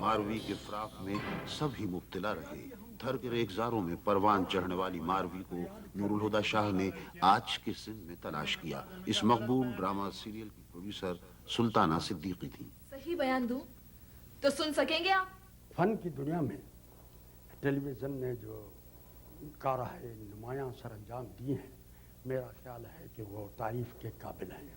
मारवी के फ्राक में सभी मुब्तला रहे। थर के रेगजारों में परवान चढ़ने वाली मारवी को नूरुल हुदा शाह ने आज के सिंध में तलाश किया। इस मकबूल ड्रामा सीरियल की प्रोड्यूसर सुल्ताना सिद्दीकी थी। सही बयान दूं तो सुन सकेंगे आप? फन की दुनिया में टेलीविज़न ने जो कारहाय नुमायां सर अंजाम दिए हैं, मेरा ख्याल है कि वो तारीफ के काबिल हैं।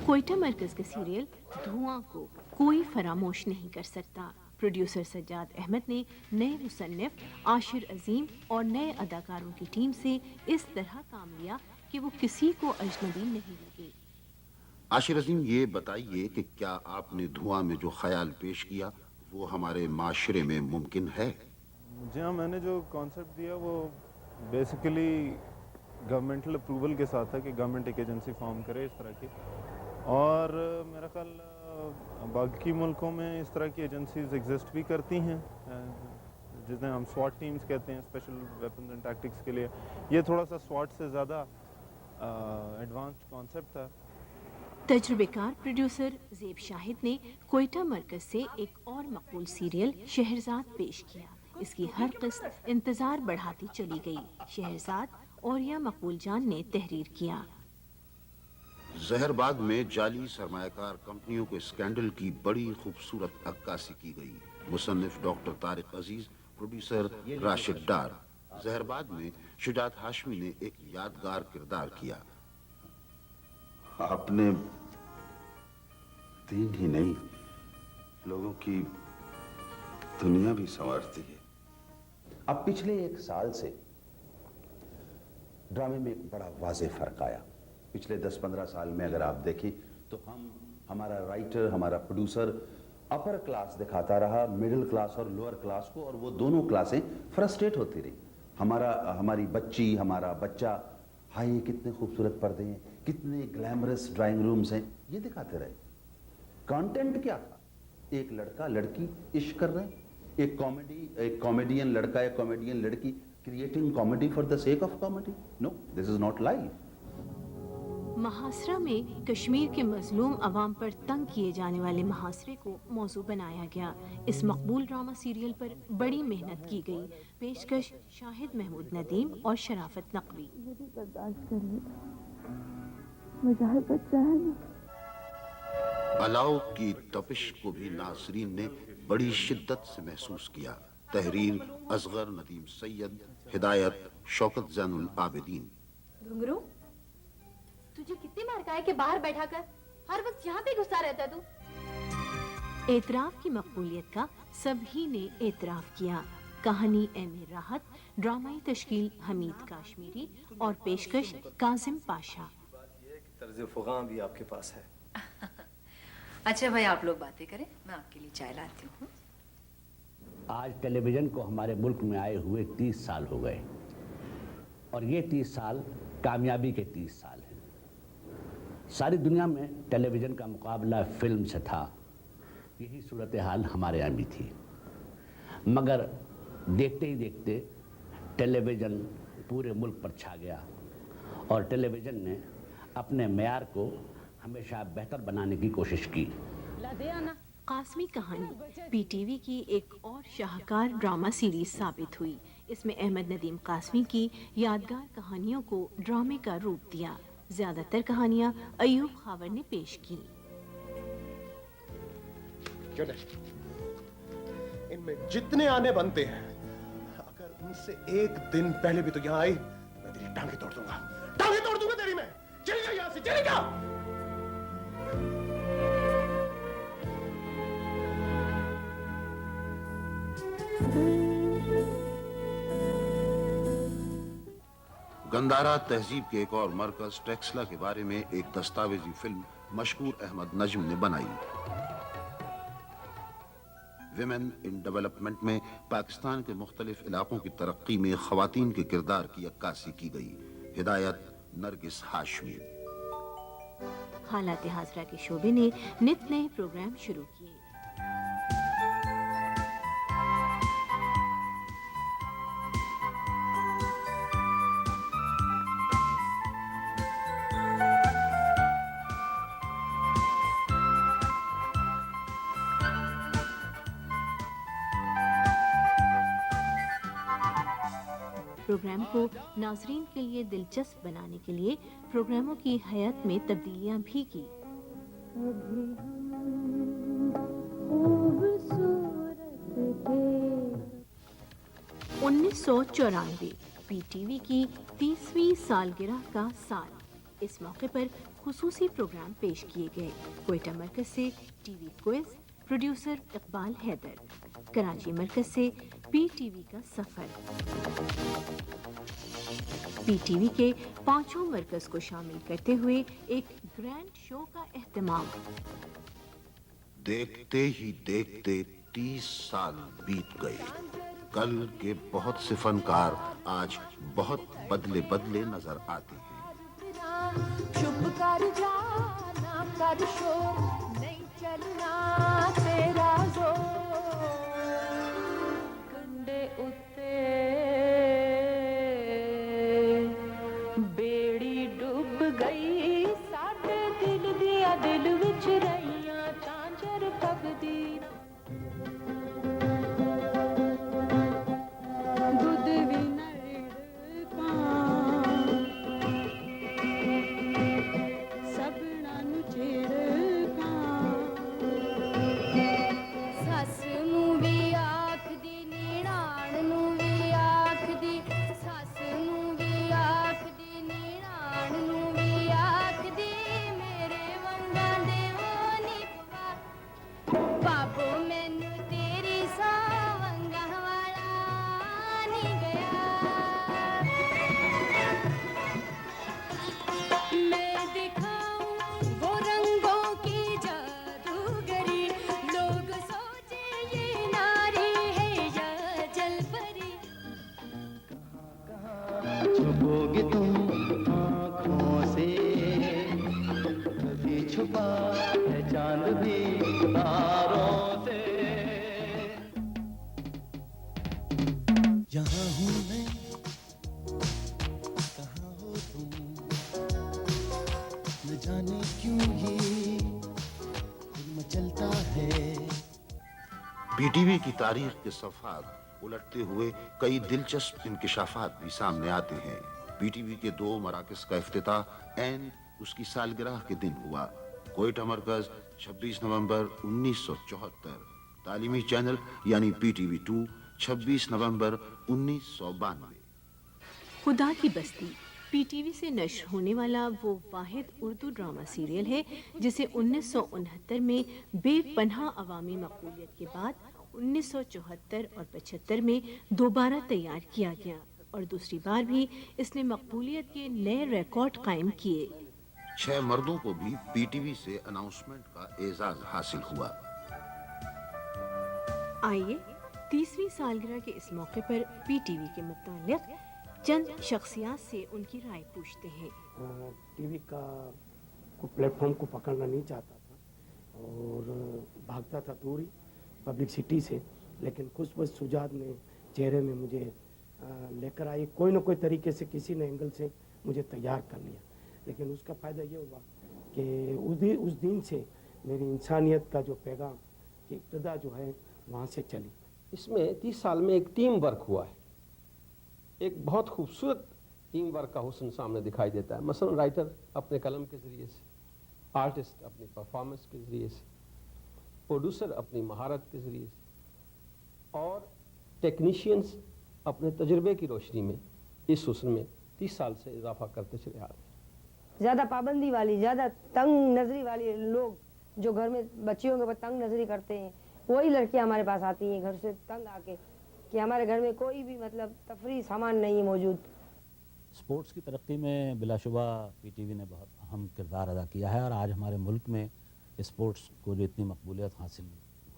कोयटा मरकज के सीरियल धुआं को कोई फरामोश नहीं कर सकता। प्रोड्यूसर सज्जाद अहमद ने नए मुसन्निफ आशिर अजीम और नए अदाकारों की टीम से इस तरह काम लिया कि वो किसी को अजनबी नहीं लगे। आशिर अजीम, ये बताइए कि क्या आपने धुआं में जो ख्याल पेश किया वो हमारे माशरे में मुमकिन है? जी हाँ, मैंने जो कॉन्सेप्ट दिया वो बेसिकली गवर्नमेंटल अप्रूवल के साथ था कि गवर्नमेंट एक एजेंसी फॉर्म करे इस तरह की, और मेरा ख्याल बाकी मुल्कों में इस तरह की एजेंसीज एग्जिस्ट भी करती हैं, जिन्हें हम स्वाट टीम्स कहते हैं, स्पेशल वेपन्स एंड टैक्टिक्स के लिए। ये थोड़ा सा स्वाट से ज़्यादा एडवांस्ड कॉन्सेप्ट था। तजुर्बेकार प्रोड्यूसर ज़ेब शाहिद ने कोयटा मरकज से एक और मकबूल सीरियल शहरजाद पेश किया। इसकी हर किस्त इंतजार बढ़ाती चली गई। शहरजाद और या मकबूल जान ने तहरीर किया। जहरबाग में जाली सरमायाकार कंपनियों के स्कैंडल की बड़ी खूबसूरत अक्कासी की गई। मुसन्निफ डॉक्टर तारिक अजीज, प्रोड्यूसर राशिद डार। जहरबाग में शुजात हाशमी ने एक यादगार किरदार किया। आपने दीन ही नहीं, लोगों की दुनिया भी संवारती है। अब पिछले 1 साल से ड्रामे में एक बड़ा वाज़े फर्क आया। पिछले 10-15 साल में अगर आप देखें तो हमारा राइटर, हमारा प्रोड्यूसर अपर क्लास दिखाता रहा, मिडिल क्लास और लोअर क्लास को, और वो दोनों क्लासें फ्रस्ट्रेट होती रही। हमारी बच्ची, हमारा बच्चा, हाय कितने खूबसूरत पर्दे हैं, कितने ग्लैमरस ड्राइंग रूम्स हैं, ये दिखाते रहे। कंटेंट क्या था? एक लड़का लड़की इश्क कर रहे हैं, एक कॉमेडियन लड़का, एक कॉमेडियन लड़की creating comedy for the sake of comedy. No, this is not life. महासरा में कश्मीर के मजलूम अवाम पर तंग किए जाने वाले महासरे को मौजू बनाया गया। इस मकबूल ड्रामा सीरियल पर बड़ी मेहनत की गई। पेशकश शाहिद महमूद नदीम और शराफत नकवी। बर्दाश्त कर ले, मुजाहिर बच्चा है ना। अलाव की तपिश को भी नाजरीन ने बड़ी शिद्दत से महसूस किया। तहरीर असगर नदीम सैयद, हिदायत शौकत जैनुल आबिदीन। घुंगरू, तुझे कितनी मार खाए कि बाहर बैठा कर हर वक्त यहाँ पे घुसा रहता है तू। एतराफ की मकबूलियत का सभी ने एतराफ किया। कहानी एम राहत, ड्रामाई तश्कील हमीद काश्मीरी और पेशकश काजिम पाशा। तर्ज फुगां भी आपके पास है। अच्छा भाई, आप लोग बातें करें, मैं आपके लिए चाय लाती हूँ। आज टेलीविज़न को हमारे मुल्क में आए हुए 30 साल हो गए और ये 30 साल कामयाबी के 30 साल हैं। सारी दुनिया में टेलीविज़न का मुकाबला फिल्म से था, यही सूरत हाल हमारे यहाँ भी थी। मगर देखते ही देखते टेलीविज़न पूरे मुल्क पर छा गया और टेलीविज़न ने अपने मेयार को हमेशा बेहतर बनाने की कोशिश की। कास्मी कहानी पीटीवी की एक और शाहकार ड्रामा सीरीज साबित हुई। इसमें अहमद नदीम कास्मी की यादगार कहानियों को ड्रामे का रूप दिया। ज्यादातर कहानियां अयूब खावर ने पेश की। क्यों नहीं? इनमें जितने आने बनते हैं, अगर उनसे एक दिन पहले भी तो यहाँ आई, मैं तेरी टांगे तोड़ दूंगा। टांगे तोड़ दूंगा तेरी मैं। चलेगा यहाँ से, चलेगा। गंदारा तहजीब के एक और मरकज टेक्सला के बारे में एक दस्तावेजी फिल्म मशहूर अहमद नजम ने बनाई। विमेन इन डेवलपमेंट में पाकिस्तान के मुख्तलिफ इलाकों की तरक्की में खवातीन के किरदार की अक्कासी की गई। हिदायत नरगिस हाशमी। हालात हाजरा के शोबे ने नित नए प्रोग्राम शुरू किए। प्रोग्राम को नाजरीन के लिए दिलचस्प बनाने के लिए प्रोग्रामों की हयात में तब्दीलियां भी की। 1994 पीटीवी की 30वीं सालगिरह का साल। इस मौके पर खुसूसी प्रोग्राम पेश किए गए। कोयटा मरकज से TV quiz, producer Iqbal Haider. Karachi मरकज से पीटीवी का सफर। पीटीवी के 5 मरकज को शामिल करते हुए एक ग्रैंड शो का एहतमाम। देखते ही देखते 30 साल बीत गए। कल के बहुत से फनकार आज बहुत बदले बदले नजर आते हैं। चुप कर जा, ना कर शोर, नहीं चलना तेरा जोर। कंडे उत्ते बेड़ी डूब गई, साडे दिल दिया दिल विच रहियां झांझर पगदी। छुपोगे तुम आँखों से, कभी छुपा है चांद भी तारों से। यहाँ हूँ मैं, कहाँ हो तुम, न जाने क्यों ये दिल मचलता है। पीटीवी की तारीख के सफ़ात उलटते हुए कई दिलचस्प इंकिशाफात भी सामने आते हैं। पीटीवी के 2 मराकज़ का इफ्तिताह ऐन उसकी सालगिरह के दिन हुआ। कोयटा मरकज 26 नवंबर 1974, तालीमी चैनल यानी PTV 2 26 नवंबर 1992। खुदा की बस्ती PTV से नश्र होने वाला वो वाहिद उर्दू ड्रामा सीरियल है जिसे 1969 में बेपनाह अवामी मकबूलियत के बाद 1974 और 75 में दोबारा तैयार किया गया और दूसरी बार भी इसने मकबूलियत के नए रिकॉर्ड कायम किए। 6 मर्दों को भी PTV से अनाउंसमेंट का एजाज हासिल हुआ। आइए 30वीं सालगिरह के इस मौके पर PTV के मुताल्लिक चंद शख्सियात से उनकी राय पूछते हैं। टीवी का को प्लेटफॉर्म को पकड़ना नहीं चाहता था और भागता था दूरी पब्लिसिटी से, लेकिन कुछ बस सुजात ने चेहरे में मुझे लेकर आई, कोई ना कोई तरीके से किसी न एंगल से मुझे तैयार कर लिया। लेकिन उसका फ़ायदा ये हुआ कि उस दिन से मेरी इंसानियत का जो पैगाम की इब्तदा जो है वहाँ से चली। इसमें 30 साल में एक टीम वर्क हुआ है, एक बहुत खूबसूरत टीम वर्क का हुस्न सामने दिखाई देता है। मसलन राइटर अपने कलम के ज़रिए से, आर्टिस्ट अपनी परफॉर्मेंस के ज़रिए से, प्रोड्यूसर अपनी महारत के ज़रिए से और टेक्नीशियंस अपने तजुर्बे की रोशनी में इस हुस्न में 30 साल से इजाफा करते चले आ रहे हैं। ज़्यादा पाबंदी वाली, ज़्यादा तंग नजरी वाली लोग जो घर में बच्चियों के ऊपर तंग नजरी करते हैं, वही लड़कियां हमारे पास आती हैं घर से तंग आके कि हमारे घर में कोई भी मतलब तफरी सामान नहीं है मौजूद। स्पोर्ट्स की तरक्की में बिलाशुबा PTV ने बहुत अहम किरदार अदा किया है और आज हमारे मुल्क में स्पोर्ट्स को जो इतनी मकबूलियत हासिल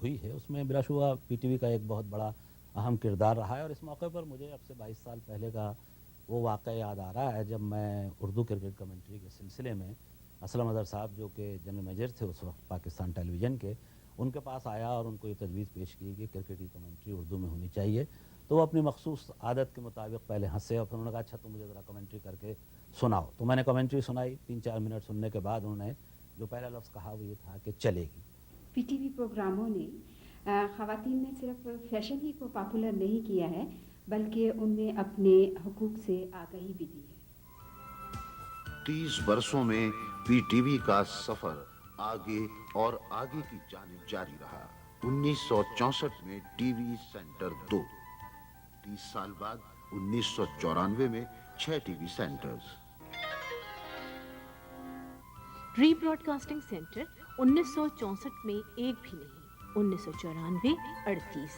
हुई है उसमें बिलाशुबा PTV का एक बहुत बड़ा अहम किरदार रहा है। और इस मौके पर मुझे अब से 22 साल पहले का वो वाक़या याद आ रहा है जब मैं उर्दू क्रिकेट कमेंट्री के सिलसिले में असलम अज़हर साहब जो कि जनरल मैनेजर थे उस वक्त पाकिस्तान टेलीविज़न के, उनके पास आया और उनको ये तजवीज़ पेश की कि क्रिकेट की कमेंट्री उर्दू में होनी चाहिए। तो वो अपनी मखसूस आदत के मुताबिक पहले हंसे और फिर उन्होंने कहा अच्छा तुम मुझे ज़रा कमेंट्री करके सुनाओ। तो मैंने कमेंट्री सुनाई, 3-4 मिनट सुनने के बाद उन्होंने जो पहला लफ्ज़ कहा वो ये था कि चलेगी। PTV प्रोग्रामों ने ख़वातीन में सिर्फ फैशन ही को पॉपुलर नहीं किया है बल्कि उनमें अपने हुकूक से आगाही भी दी है। 30 वर्षों में PTV का सफर आगे और आगे की जानिब जारी रहा। 1964 में टीवी सेंटर 2, 30 साल बाद 1994 में 6 टीवी सेंटर्स। रीब्रॉडकास्टिंग सेंटर 1964 में एक भी नहीं, 1994 38।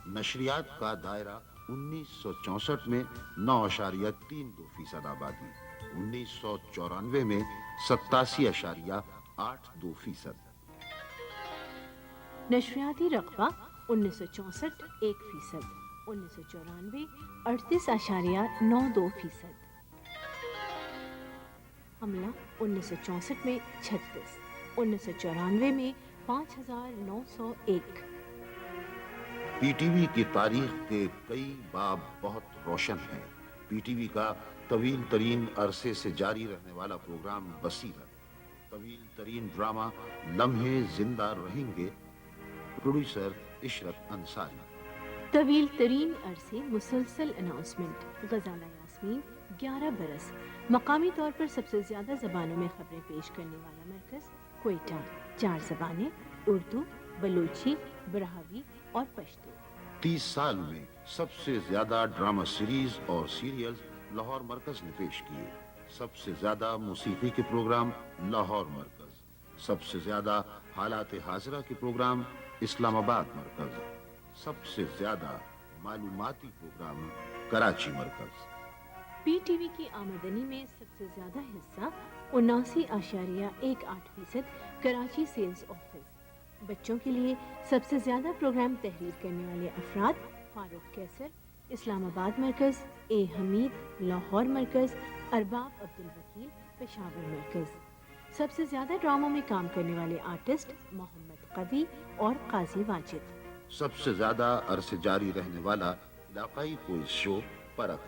नशरियात का दायरा 1964 में 9.32% आबादी, 1994 में 87.82%। नशरियाती रकबा 1964 1%, 1994 38.92%। हमला 1964 में 36, 1994 में 5,901। PTV की तारीख के कई बाब बहुत रोशन हैं। PTV का तवील तरीन अरसे से जारी रहने वाला प्रोग्राम बसीरत, तवील तरीन ड्रामा लम्हे जिंदा रहेंगे, प्रोड्यूसर इशरत अंसारी। तवील तरीन अरसे मुसलसल अनाउंसमेंट, गजाला यास्मीन 11 बरस, मकामी तौर पर सबसे ज्यादा जबानों में खबरें पेश करने वाला मरकज कोयटा, 4 जबानें उर्दू, बलूची, ब्राहवी और पश्तो। 30 साल में सबसे ज्यादा ड्रामा सीरीज और सीरियल्स लाहौर मरकज ने पेश किए। सबसे ज्यादा मौसीकी के प्रोग्राम लाहौर मरकज, सबसे ज्यादा हालात हाजिरा के प्रोग्राम इस्लामाबाद मरकज, सबसे ज्यादा मालूमाती प्रोग्राम कराची मरकज। PTV की आमदनी में सबसे ज्यादा हिस्सा 79.18% कराची सेल्स ऑफिस। बच्चों के लिए सबसे ज्यादा प्रोग्राम तहरीर करने वाले अफराद फारूक कैसर, इस्लामाबाद मरकज, ए हमीद, लाहौर मरकज, अरबाब अब्दुल वकील, पेशावर मरकज। सबसे ज्यादा ड्रामों में काम करने वाले आर्टिस्ट मोहम्मद कवी और काजी वाजिद। सबसे ज्यादा अरसे जारी रहने वाला इलाकाई क्विज शो परख,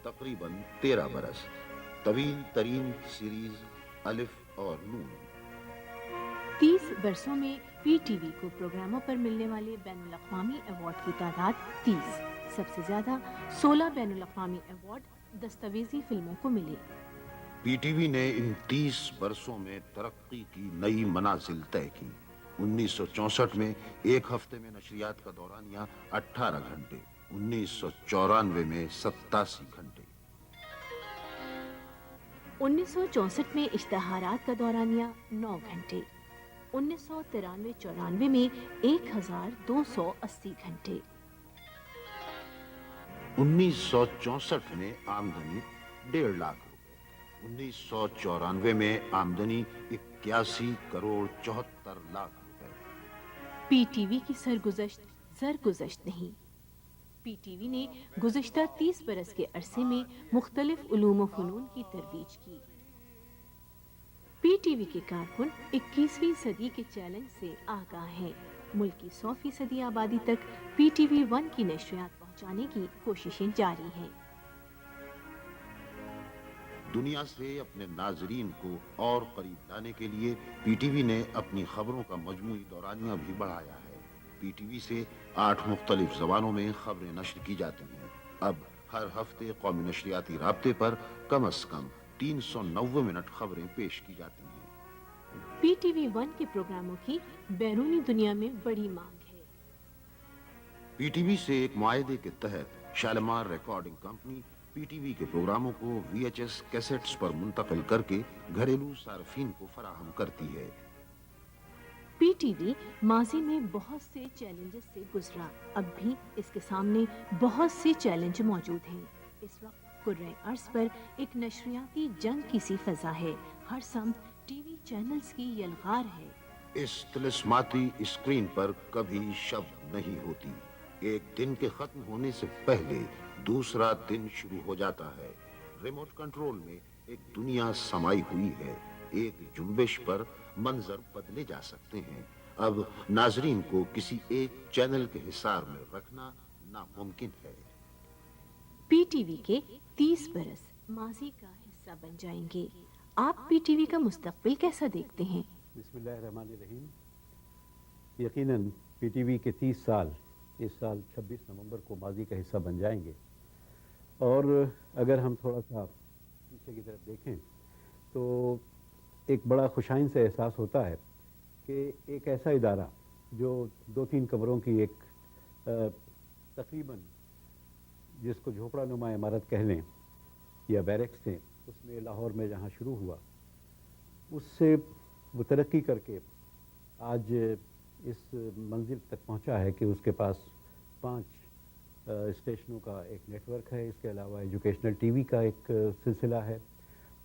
तकरीबन 13 बरस। तवील तरीन सीरीज अलिफ और नून। 30 बरसों में PTV को प्रोग्रामों पर मिलने वाले बैनुल-अक़वामी अवार्ड की तादाद 30। सबसे ज्यादा 16 बैनुल-अक़वामी अवार्ड दस्तावेजी फिल्मों को मिले। पीटीवी ने इन 30 वर्षों में तरक्की की नई मनाजिल तय की। 1964 में एक हफ्ते में नशरियात का दौरानिया 18 घंटे, 1994 में 87 घंटे। 1964 में इश्तहारात का दौरानिया 9 घंटे, 1993-94 में 1280 घंटे। 1964 में आमदनी 1.5 लाख रुपए, 1994 में आमदनी 81 करोड़ 74 लाख रुपए। पीटीवी की सरगुज़श्त नहीं। पीटीवी ने गुज़श्ता 30 बरस के अरसे में मुख्तलिफ उलूम व फ़नून की तरवीज की। पीटीवी के कारकुन 21वीं सदी के चैलेंज से आगाह हैं। मुल्क की 100% आबादी तक पीटीवी 1 की नशरियात पहुंचाने की कोशिशें जारी हैं। दुनिया से अपने नाजरीन को और करीब लाने के लिए पीटीवी ने अपनी खबरों का मजमूई दौरानिया भी बढ़ाया है। पीटीवी से 8 मुख्तलिफ जबानों में खबरें नश्र की जाती हैं। अब हर हफ्ते कौमी नशरियाती राब्ते पर कम से कम 390 मिनट खबरें पेश की जाती हैं। पीटीवी 1 के प्रोग्रामों की बैरूनी दुनिया में बड़ी मांग है। पीटीवी से एक मुआहदे के तहत शालीमार रिकॉर्डिंग कंपनी पीटीवी के प्रोग्रामों को VHS कैसेट्स पर मुंतकिल करके घरेलू सार्फिन को फराहम करती है। पीटीवी माजी में बहुत से चैलेंजेस से गुजरा, अब भी इसके सामने बहुत से चैलेंज मौजूद हैं। इस वक्त कुर्रे अर्ज पर एक नशरियाती जंग की सी फजा है। हर समत टीवी चैनल्स की यलगार है। इस तिलिस्माती स्क्रीन पर कभी शब्द नहीं होती। एक दिन के खत्म होने से पहले दूसरा दिन शुरू हो जाता है। रिमोट कंट्रोल में एक दुनिया समाई हुई है। एक जुम्बिश पर मंजर बदले जा सकते हैं। अब नाजरीन को किसी एक चैनल के हिसार में रखना नामुमकिन है। पीटीवी के 30 बरस माजी का हिस्सा बन जाएंगे। आप पीटीवी का मुस्तकबिल कैसा देखते हैं? बिस्मिल्लाहिर्रहमानिर्रहीम। यकीनन पीटीवी के 30 साल इस साल 26 नवंबर को माजी का हिस्सा बन जाएंगे। और अगर हम थोड़ा सा पीछे की तरफ देखें तो एक बड़ा खुशाइन से एहसास होता है कि एक ऐसा इदारा जो 2-3 कमरों की एक तकरीबन जिसको झोपड़ा नुमा इमारत कह लें या बैरक्स थे, उसमें लाहौर में जहाँ शुरू हुआ, उससे वो तरक्की करके आज इस मंजिल तक पहुँचा है कि उसके पास 5 स्टेशनों का एक नेटवर्क है। इसके अलावा एजुकेशनल टीवी का एक सिलसिला है।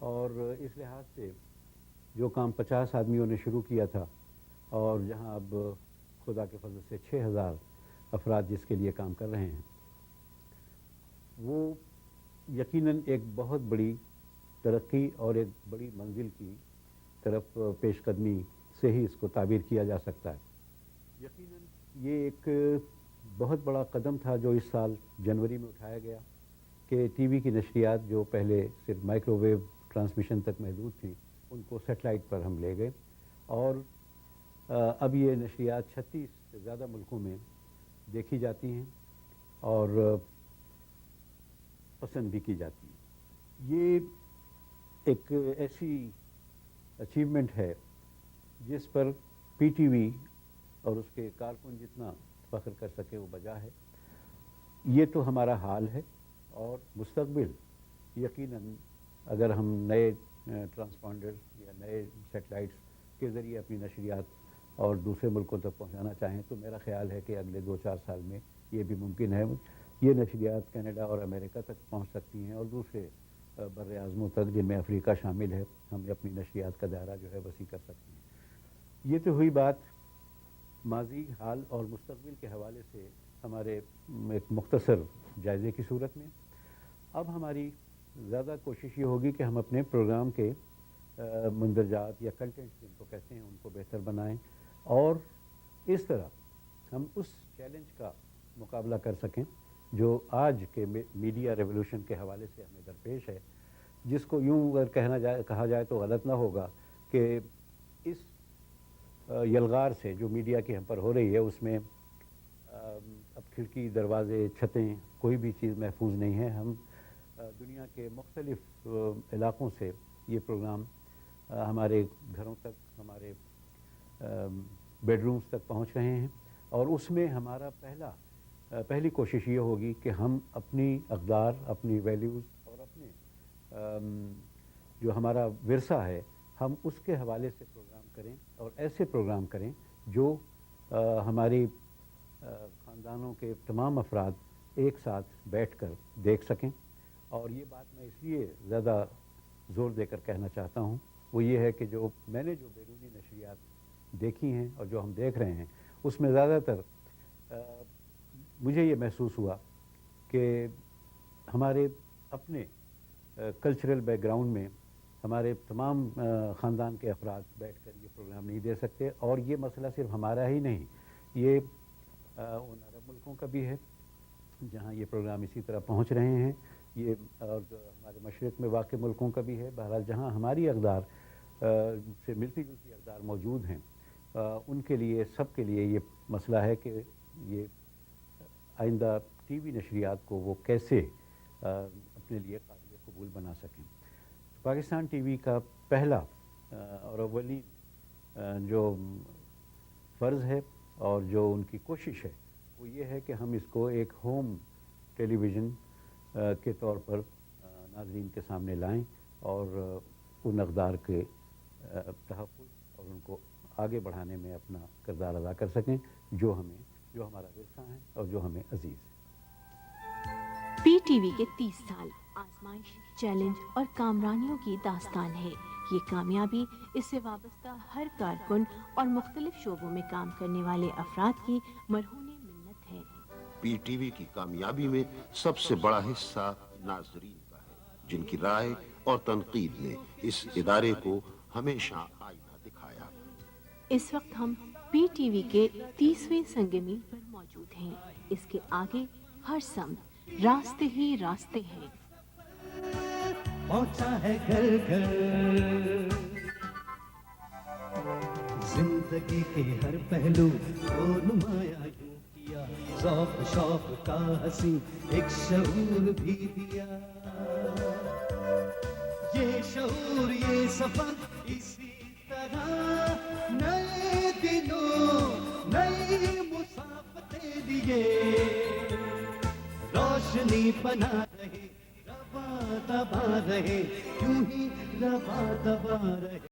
और इस लिहाज से जो काम 50 आदमियों ने शुरू किया था और जहां अब खुदा के फजल से 6000 अफराद जिसके लिए काम कर रहे हैं, वो यकीनन एक बहुत बड़ी तरक्की और एक बड़ी मंजिल की तरफ पेशकदमी से ही इसको ताबीर किया जा सकता है। यकीनन ये एक बहुत बड़ा कदम था जो इस साल जनवरी में उठाया गया कि टीवी की नशरियात जो पहले सिर्फ माइक्रोवेव ट्रांसमिशन तक महदूद थी, उनको सेटेलाइट पर हम ले गए। और अब ये नशरियात 36 से ज़्यादा मुल्कों में देखी जाती हैं और पसंद भी की जाती है। ये एक ऐसी अचीवमेंट है जिस पर पीटीवी और उसके कारकुन जितना फ़ख्र कर सके वो बजा है। ये तो हमारा हाल है और मुस्तकबिल यकीनन अगर हम नए ट्रांसपॉन्डर्स या नए सेटेलाइट्स के ज़रिए अपनी नशरियात और दूसरे मुल्कों तक पहुंचाना चाहें तो मेरा ख्याल है कि अगले 2-4 साल में ये भी मुमकिन है। ये नशरियात कनाडा और अमेरिका तक पहुंच सकती हैं और दूसरे बर आज़मों तक जिनमें अफ्रीका शामिल है, हम अपनी नशरियात का दायरा जो है वसी कर सकते हैं। ये तो हुई बात माजी, हाल और मुस्तकबिल के हवाले से हमारे एक मुख्तसर जायज़े की सूरत में। अब हमारी ज़्यादा कोशिश ये होगी कि हम अपने प्रोग्राम के मंदरजात या कंटेंट जिनको कहते हैं उनको बेहतर बनाएं और इस तरह हम उस चैलेंज का मुकाबला कर सकें जो आज के मीडिया रेवोल्यूशन के हवाले से हमें दरपेश है, जिसको यूँ अगर कहा जाए तो गलत ना होगा कि इस यलगार से जो मीडिया की हम पर हो रही है उसमें अब खिड़की, दरवाजे, छतें, कोई भी चीज़ महफूज नहीं है। हम दुनिया के मुख्तलिफ इलाक़ों से ये प्रोग्राम हमारे घरों तक, हमारे बेडरूम्स तक पहुंच रहे हैं और उसमें हमारा पहली कोशिश ये होगी कि हम अपनी अक़दार, अपनी वैल्यूज़ और अपने जो हमारा विरसा है हम उसके हवाले से प्रोग्राम करें और ऐसे प्रोग्राम करें जो हमारी ख़ानदानों के तमाम अफराद एक साथ बैठकर देख सकें। और ये बात मैं इसलिए ज़्यादा ज़ोर देकर कहना चाहता हूँ, वो ये है कि मैंने जो बैरूनी नशरियात देखी हैं और जो हम देख रहे हैं उसमें ज़्यादातर मुझे ये महसूस हुआ कि हमारे अपने कल्चरल बैकग्राउंड में हमारे तमाम ख़ानदान के अफराद बैठकर ये प्रोग्राम नहीं दे सकते। और ये मसला सिर्फ हमारा ही नहीं, ये उन अरब मुल्कों का भी है जहाँ ये प्रोग्राम इसी तरह पहुँच रहे हैं, ये और हमारे मशरक़ में वाक़ मुल्कों का भी है। बहरहाल जहाँ हमारी अक़दार से मिलती जुलती अक़दार मौजूद हैं उनके लिए, सब के लिए ये मसला है कि ये आइंदा टीवी नशरियात को वो कैसे अपने लिए काबिल कबूल बना सकें। पाकिस्तान टीवी का पहला और अव्वलीन जो फ़र्ज़ है और जो उनकी कोशिश है वो ये है कि हम इसको एक होम टेलीविज़न के तौर पर नाज़रीन के सामने लाएं और उन अक़दार के तहफ़्फ़ुज़ और उनको आगे बढ़ाने में अपना किरदार अदा कर सकें जो हमारा विरसा है और जो हमें अजीज़ है। PTV के 30 साल आजमाइश, चैलेंज और कामरानियों की दास्तान है। ये कामयाबी इससे वाबस्ता हर कारकुन और मुख्तलिफ शोबों में काम करने वाले अफराद की मरहूने मिन्नत है। PTV की कामयाबी में सबसे बड़ा हिस्सा नाज़रीन का है, जिनकी राय और तनकीद ने इस इदारे को हमेशा आईना दिखाया। इस वक्त हम PTV के 30वें संग-ए-मील पर मौजूद हैं। इसके आगे हर सम रास्ते ही रास्ते हैं। पहुंचा है घर घर, जिंदगी के हर पहलू को नुमाया यूं किया, ज़ौक़ शौक़ का हंसी एक शऊर भी दिया। ये शऊर, ये सफर इसी तरह नए दिनों, नई मुसाफ़तें लिए रोशनी बना रहे, रवा दबा रहे, यूं ही रवा दबा रहे।